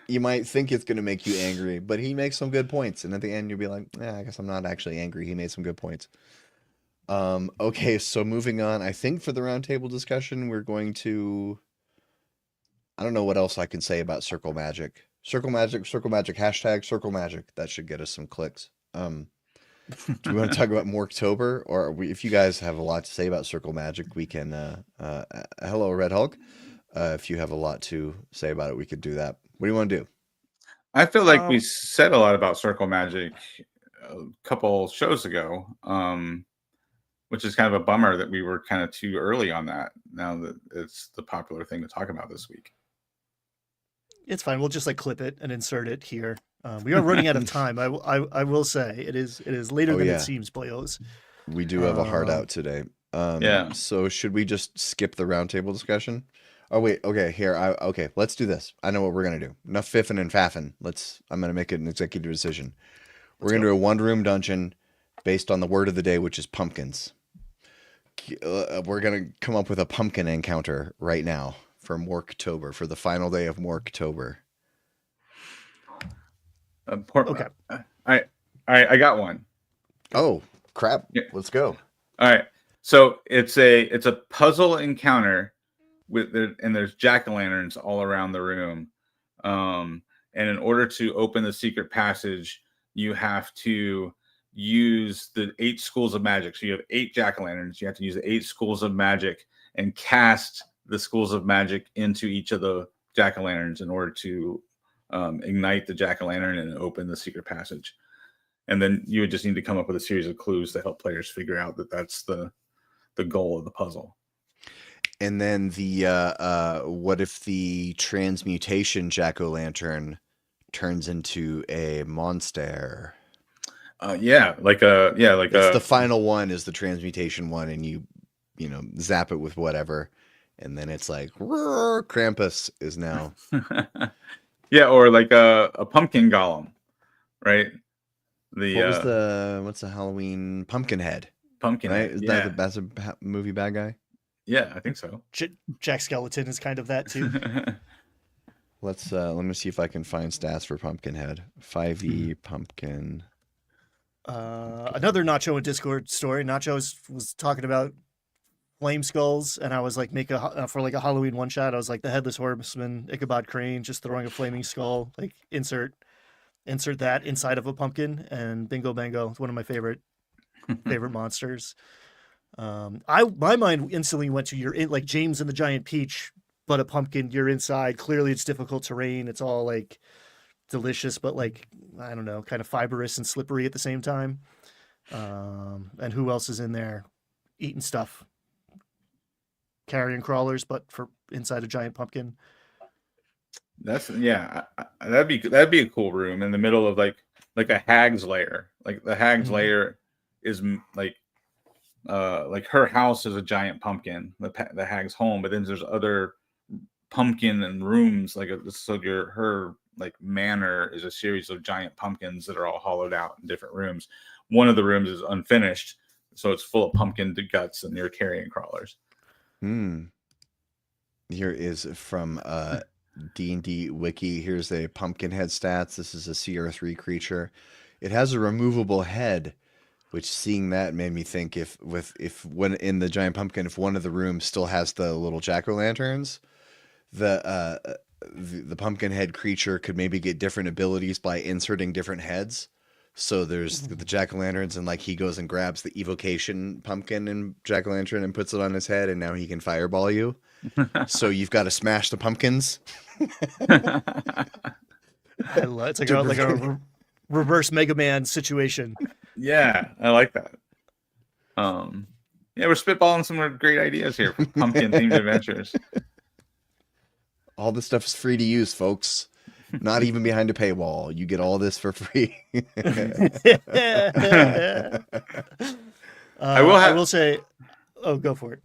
You might think it's going to make you angry, but he makes some good points. And at the end, you'll be like, I guess I'm not actually angry. He made some good points. Okay, so moving on. I think for the roundtable discussion, we're going to... I don't know what else I can say about Circle Magic. Circle Magic, hashtag Circle Magic. That should get us some clicks. Do we want to talk about Morktober? Or if you guys have a lot to say about Circle Magic, we can... hello, Red Hulk. If you have a lot to say about it, we could do that. What do you want to do? I feel like we said a lot about Circle Magic a couple shows ago, which is kind of a bummer that we were kind of too early on that. Now that it's the popular thing to talk about this week. It's fine. We'll just like clip it and insert it here. We are running out of time. I will say it is later than it seems, players. We do have a hard out today. Yeah. So should we just skip the roundtable discussion? Oh wait, okay. Here, okay. Let's do this. I know what we're gonna do. Enough fiffing and faffing. I'm gonna make an executive decision. We're gonna do a one-room dungeon based on the word of the day, which is pumpkins. We're gonna come up with a pumpkin encounter right now for Morktober, for the final day of Morktober. Okay. I got one. Oh crap! Yeah. Let's go. All right. So it's a puzzle encounter and there's jack-o'-lanterns all around the room. And in order to open the secret passage, you have to use the 8 schools of magic. So you have 8 jack-o'-lanterns. You have to use the 8 schools of magic and cast the schools of magic into each of the jack-o'-lanterns in order to ignite the jack-o'-lantern and open the secret passage. And then you would just need to come up with a series of clues to help players figure out that that's the goal of the puzzle. And then the what if the transmutation jack-o'-lantern turns into a monster? It's the final one is the transmutation one, and you zap it with whatever, and then it's like Krampus is now. Yeah, or like a pumpkin golem, right? What's the Halloween Pumpkinhead? Pumpkinhead, right? Yeah. That's a movie bad guy. Yeah, I think so. Jack Skeleton is kind of that too. Let me see if I can find stats for Pumpkinhead. 5e pumpkin. Another Nacho in Discord story. Nacho was talking about flame skulls, and I was like, for like a Halloween one shot. I was like, the Headless Horseman, Ichabod Crane, just throwing a flaming skull. Like insert that inside of a pumpkin, and bingo bango. It's one of my favorite monsters. My mind instantly went to like James and the Giant Peach, but a pumpkin. You're inside. Clearly, it's difficult terrain. It's all like delicious, but like I don't know, kind of fibrous and slippery at the same time. And who else is in there eating stuff? Carrion crawlers, but for inside a giant pumpkin. That'd be a cool room in the middle of like a hag's lair. Like the hag's lair is like her house is a giant pumpkin, the hag's home, but then there's other pumpkin and rooms her like manor is a series of giant pumpkins that are all hollowed out in different rooms. One of the rooms is unfinished, so it's full of pumpkin guts and your carrion crawlers. Here is from D&D Wiki. Here's a Pumpkinhead stats. This is a CR3 creature. It has a removable head, which seeing that made me think if when in the giant pumpkin, if one of the rooms still has the little jack-o'-lanterns, the Pumpkinhead creature could maybe get different abilities by inserting different heads. So there's the jack-o'-lanterns, and like he goes and grabs the evocation pumpkin and jack-o'-lantern and puts it on his head, and now he can fireball you. So you've got to smash the pumpkins. It's like a reverse Mega Man situation. Yeah, I like that. We're spitballing some great ideas here for pumpkin themed adventures. All this stuff is free to use, folks. Not even behind a paywall. You get all this for free. I will I have. will say, oh, go for it.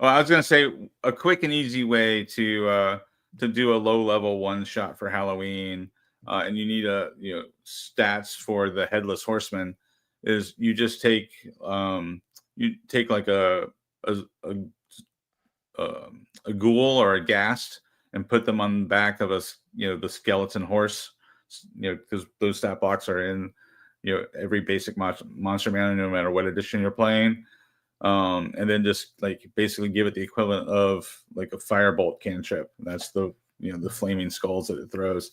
Well, I was going to say a quick and easy way to do a low level one shot for Halloween, and you need stats for the headless horseman. Is you take like a, a a ghoul or a ghast and put them on the back of the skeleton horse, because those stat blocks are in every basic monster manual, no matter what edition you're playing. And then just like basically give it the equivalent of like a firebolt cantrip. That's the flaming skulls that it throws.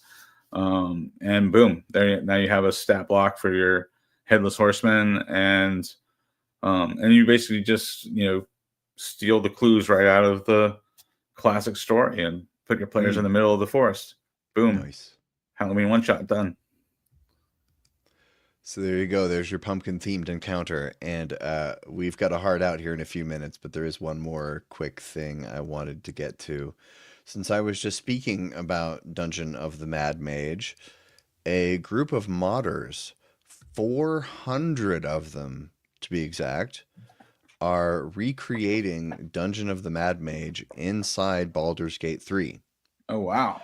And boom, there now you have a stat block for your headless horseman, and you basically just steal the clues right out of the classic story and put your players in the middle of the forest. Boom. Nice. Halloween one shot done. So there you go. There's your pumpkin themed encounter. And we've got a hard out here in a few minutes, but there is one more quick thing I wanted to get to. Since I was just speaking about Dungeon of the Mad Mage, a group of modders, 400 of them to be exact, are recreating Dungeon of the Mad Mage inside Baldur's Gate 3. Oh, wow.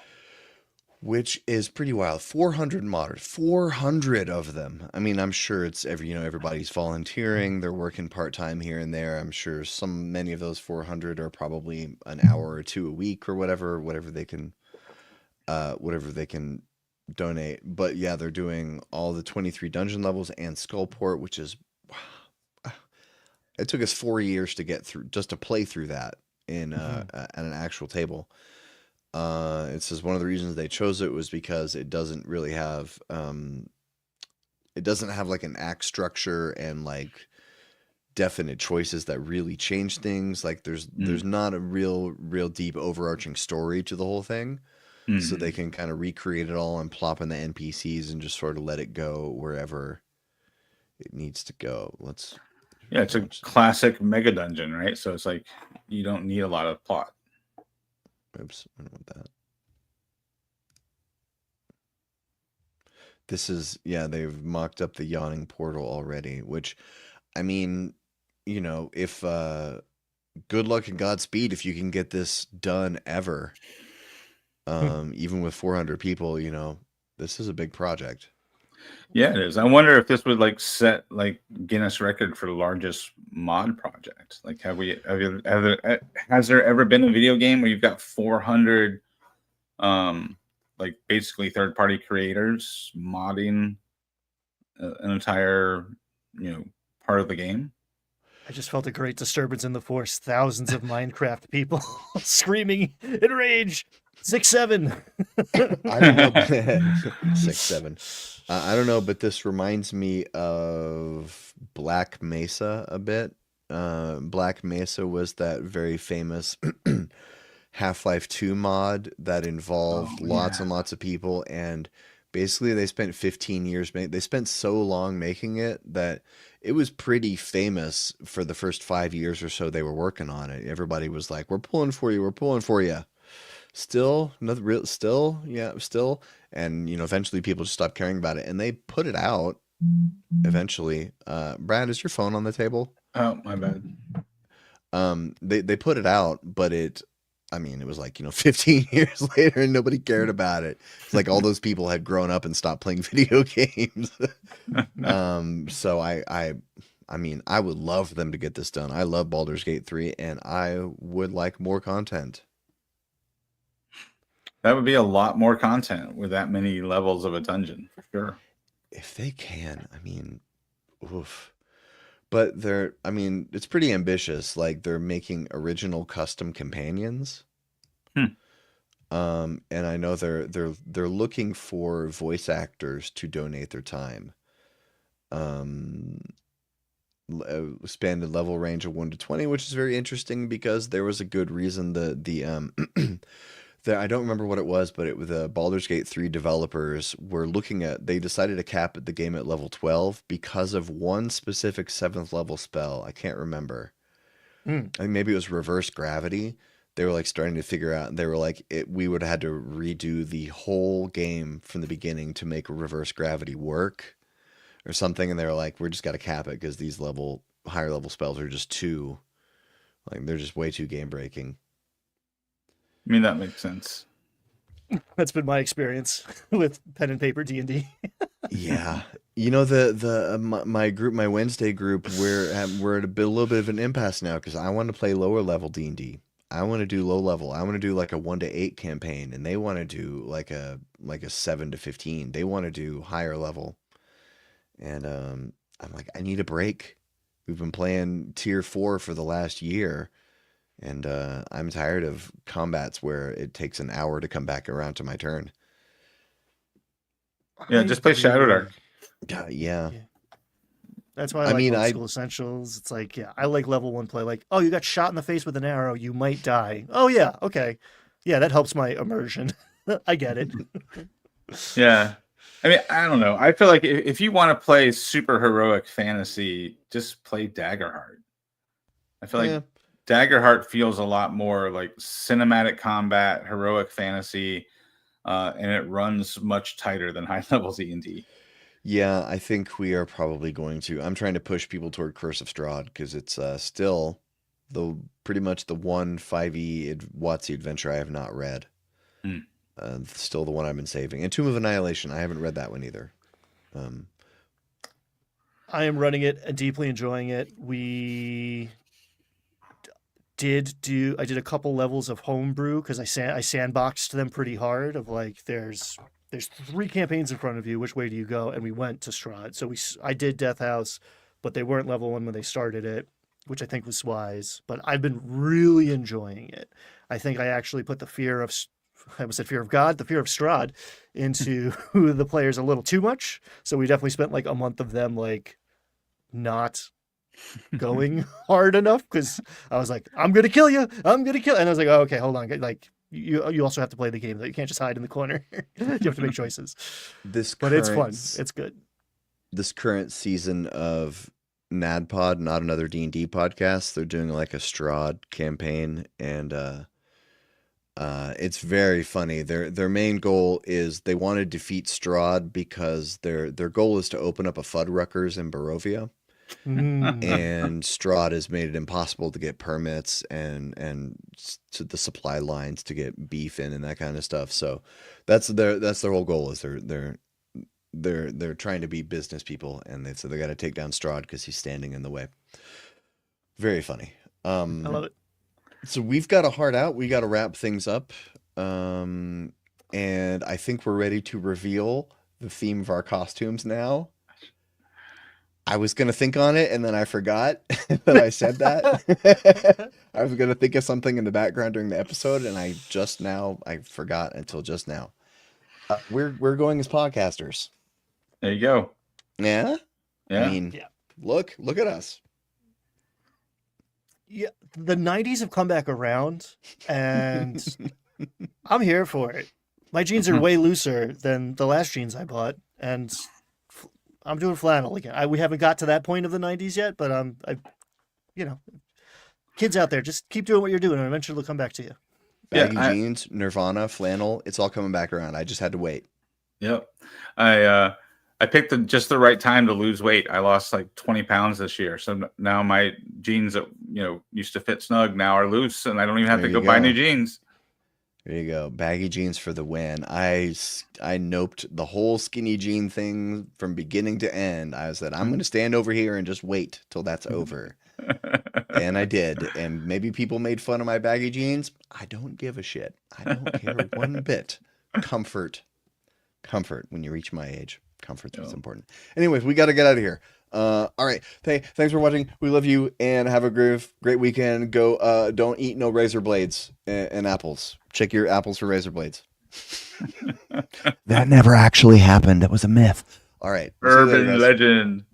Which is pretty wild. 400 modders, 400 of them. I mean, I'm sure it's everybody's volunteering. They're working part-time here and there. I'm sure many of those 400 are probably an hour or two a week or whatever they can donate. But yeah, they're doing all the 23 dungeon levels and Skullport, which is, it took us 4 years to get through, just to play through that at an actual table. It says one of the reasons they chose it was because it doesn't really have like an act structure and like definite choices that really change things. Like there's not a real deep overarching story to the whole thing. So they can kind of recreate it all and plop in the NPCs and just sort of let it go wherever it needs to go. It's a classic mega dungeon, right? So it's like you don't need a lot of plot. Oops, I don't want that. This is, they've mocked up the yawning portal already, which, I mean, if good luck and Godspeed if you can get this done ever. Even with 400 people, this is a big project. Yeah, it is. I wonder if this would like set like Guinness record for the largest mod project. Like, has there ever been a video game where you've got 400, like basically third-party creators modding an entire, part of the game? I just felt a great disturbance in the force. Thousands of Minecraft people screaming in rage. 6-7. I don't know. 6-7. I don't know, but this reminds me of Black Mesa a bit. Black Mesa was that very famous Half-Life 2 mod that involved lots and lots of people, and basically they spent 15 years they spent so long making it that it was pretty famous for the first 5 years or so they were working on it. Everybody was like, we're pulling for you. Still, and eventually people just stopped caring about it, and they put it out eventually. Brad, is your phone on the table? Oh, my bad. They put it out, but it was like 15 years later, and nobody cared about it. It's like all those people had grown up and stopped playing video games. So I would love for them to get this done. I love Baldur's Gate 3, and I would like more content. That would be a lot more content with that many levels of a dungeon, for sure. If they can, oof. But it's pretty ambitious. Like they're making original custom companions. And I know they're looking for voice actors to donate their time. Expanded level range of 1 to 20, which is very interesting because there was a good reason I don't remember what it was, but the Baldur's Gate 3 developers they decided to cap the game at level 12 because of one specific 7th level spell. I can't remember. I think maybe it was reverse gravity. They were like starting to figure out, and they were like, we would have had to redo the whole game from the beginning to make reverse gravity work or something. And they were like, we're just got to cap it because these level higher level spells are just too, like, they're just way too game breaking. I mean, that makes sense. That's been my experience with pen and paper D&D. Yeah, you know, my group, my Wednesday group, we're at a little bit of an impasse now because I want to play lower level D&D. I want to do low level. I want to do like a 1 to 8 campaign, and they want to do like a 7 to 15. They want to do higher level, and I'm like, I need a break. We've been playing tier 4 for the last year, and I'm tired of combats where it takes an hour to come back around to my turn. Yeah, just play Shadow Dark. Yeah. That's why I like Old School Essentials. It's like, yeah, I like level 1 play. Like, oh, you got shot in the face with an arrow, you might die. Oh yeah, okay. Yeah, that helps my immersion. I get it. Yeah. I mean, I don't know. I feel like if you want to play super heroic fantasy, just play Daggerheart. I feel like Daggerheart feels a lot more like cinematic combat, heroic fantasy, and it runs much tighter than high level D&D. Yeah, I think we are probably going to. I'm trying to push people toward Curse of Strahd because it's still pretty much the one 5e WotC adventure I have not read. Still the one I've been saving. And Tomb of Annihilation, I haven't read that one either. I am running it and deeply enjoying it. I did a couple levels of homebrew because I sandboxed them pretty hard. Of like, there's 3 campaigns in front of you. Which way do you go? And we went to Strahd. So I did Death House, but they weren't level 1 when they started it, which I think was wise. But I've been really enjoying it. I think I actually put the fear of Strahd into the players a little too much. So we definitely spent like a month of them like not going hard enough because I was like, I'm gonna kill you, and I was like, oh, okay, hold on, like you also have to play the game, that you can't just hide in the corner. You have to make choices. It's fun, it's good. This current season of NADPod, Not Another D&D Podcast, they're doing like a Strahd campaign, and it's very funny. Their main goal is they want to defeat Strahd because their goal is to open up a Fuddruckers in Barovia. And Strahd has made it impossible to get permits and to the supply lines to get beef in and that kind of stuff. So that's their whole goal, is they're trying to be business people, and they got to take down Strahd because he's standing in the way. Very funny. I love it. So we've got a heart out. We got to wrap things up. And I think we're ready to reveal the theme of our costumes now. I was going to think on it, and then I forgot that I said that. I was going to think of something in the background during the episode, and I forgot until just now. We're going as podcasters. There you go. Yeah? Yeah. I mean, look at us. Yeah, the 90s have come back around, and I'm here for it. My jeans are way looser than the last jeans I bought, and I'm doing flannel again. We haven't got to that point of the 90s yet, but kids out there, just keep doing what you're doing, and eventually it'll come back to you. Baggy jeans, Nirvana, flannel, it's all coming back around. I just had to wait. Yep. I picked just the right time to lose weight. I lost like 20 pounds this year. So now my jeans that, used to fit snug now are loose, and I don't even have to go buy new jeans. There you go. Baggy jeans for the win. I noped the whole skinny jean thing from beginning to end. I said, I'm going to stand over here and just wait till that's over. And I did. And maybe people made fun of my baggy jeans. I don't give a shit. I don't care one bit. Comfort when you reach my age. Comfort's what's important. Anyways, we got to get out of here. All right. Thanks for watching. We love you, and have a great weekend. Go. Don't eat no razor blades and apples. Check your apples for razor blades. That never actually happened. That was a myth. All right. Urban legend.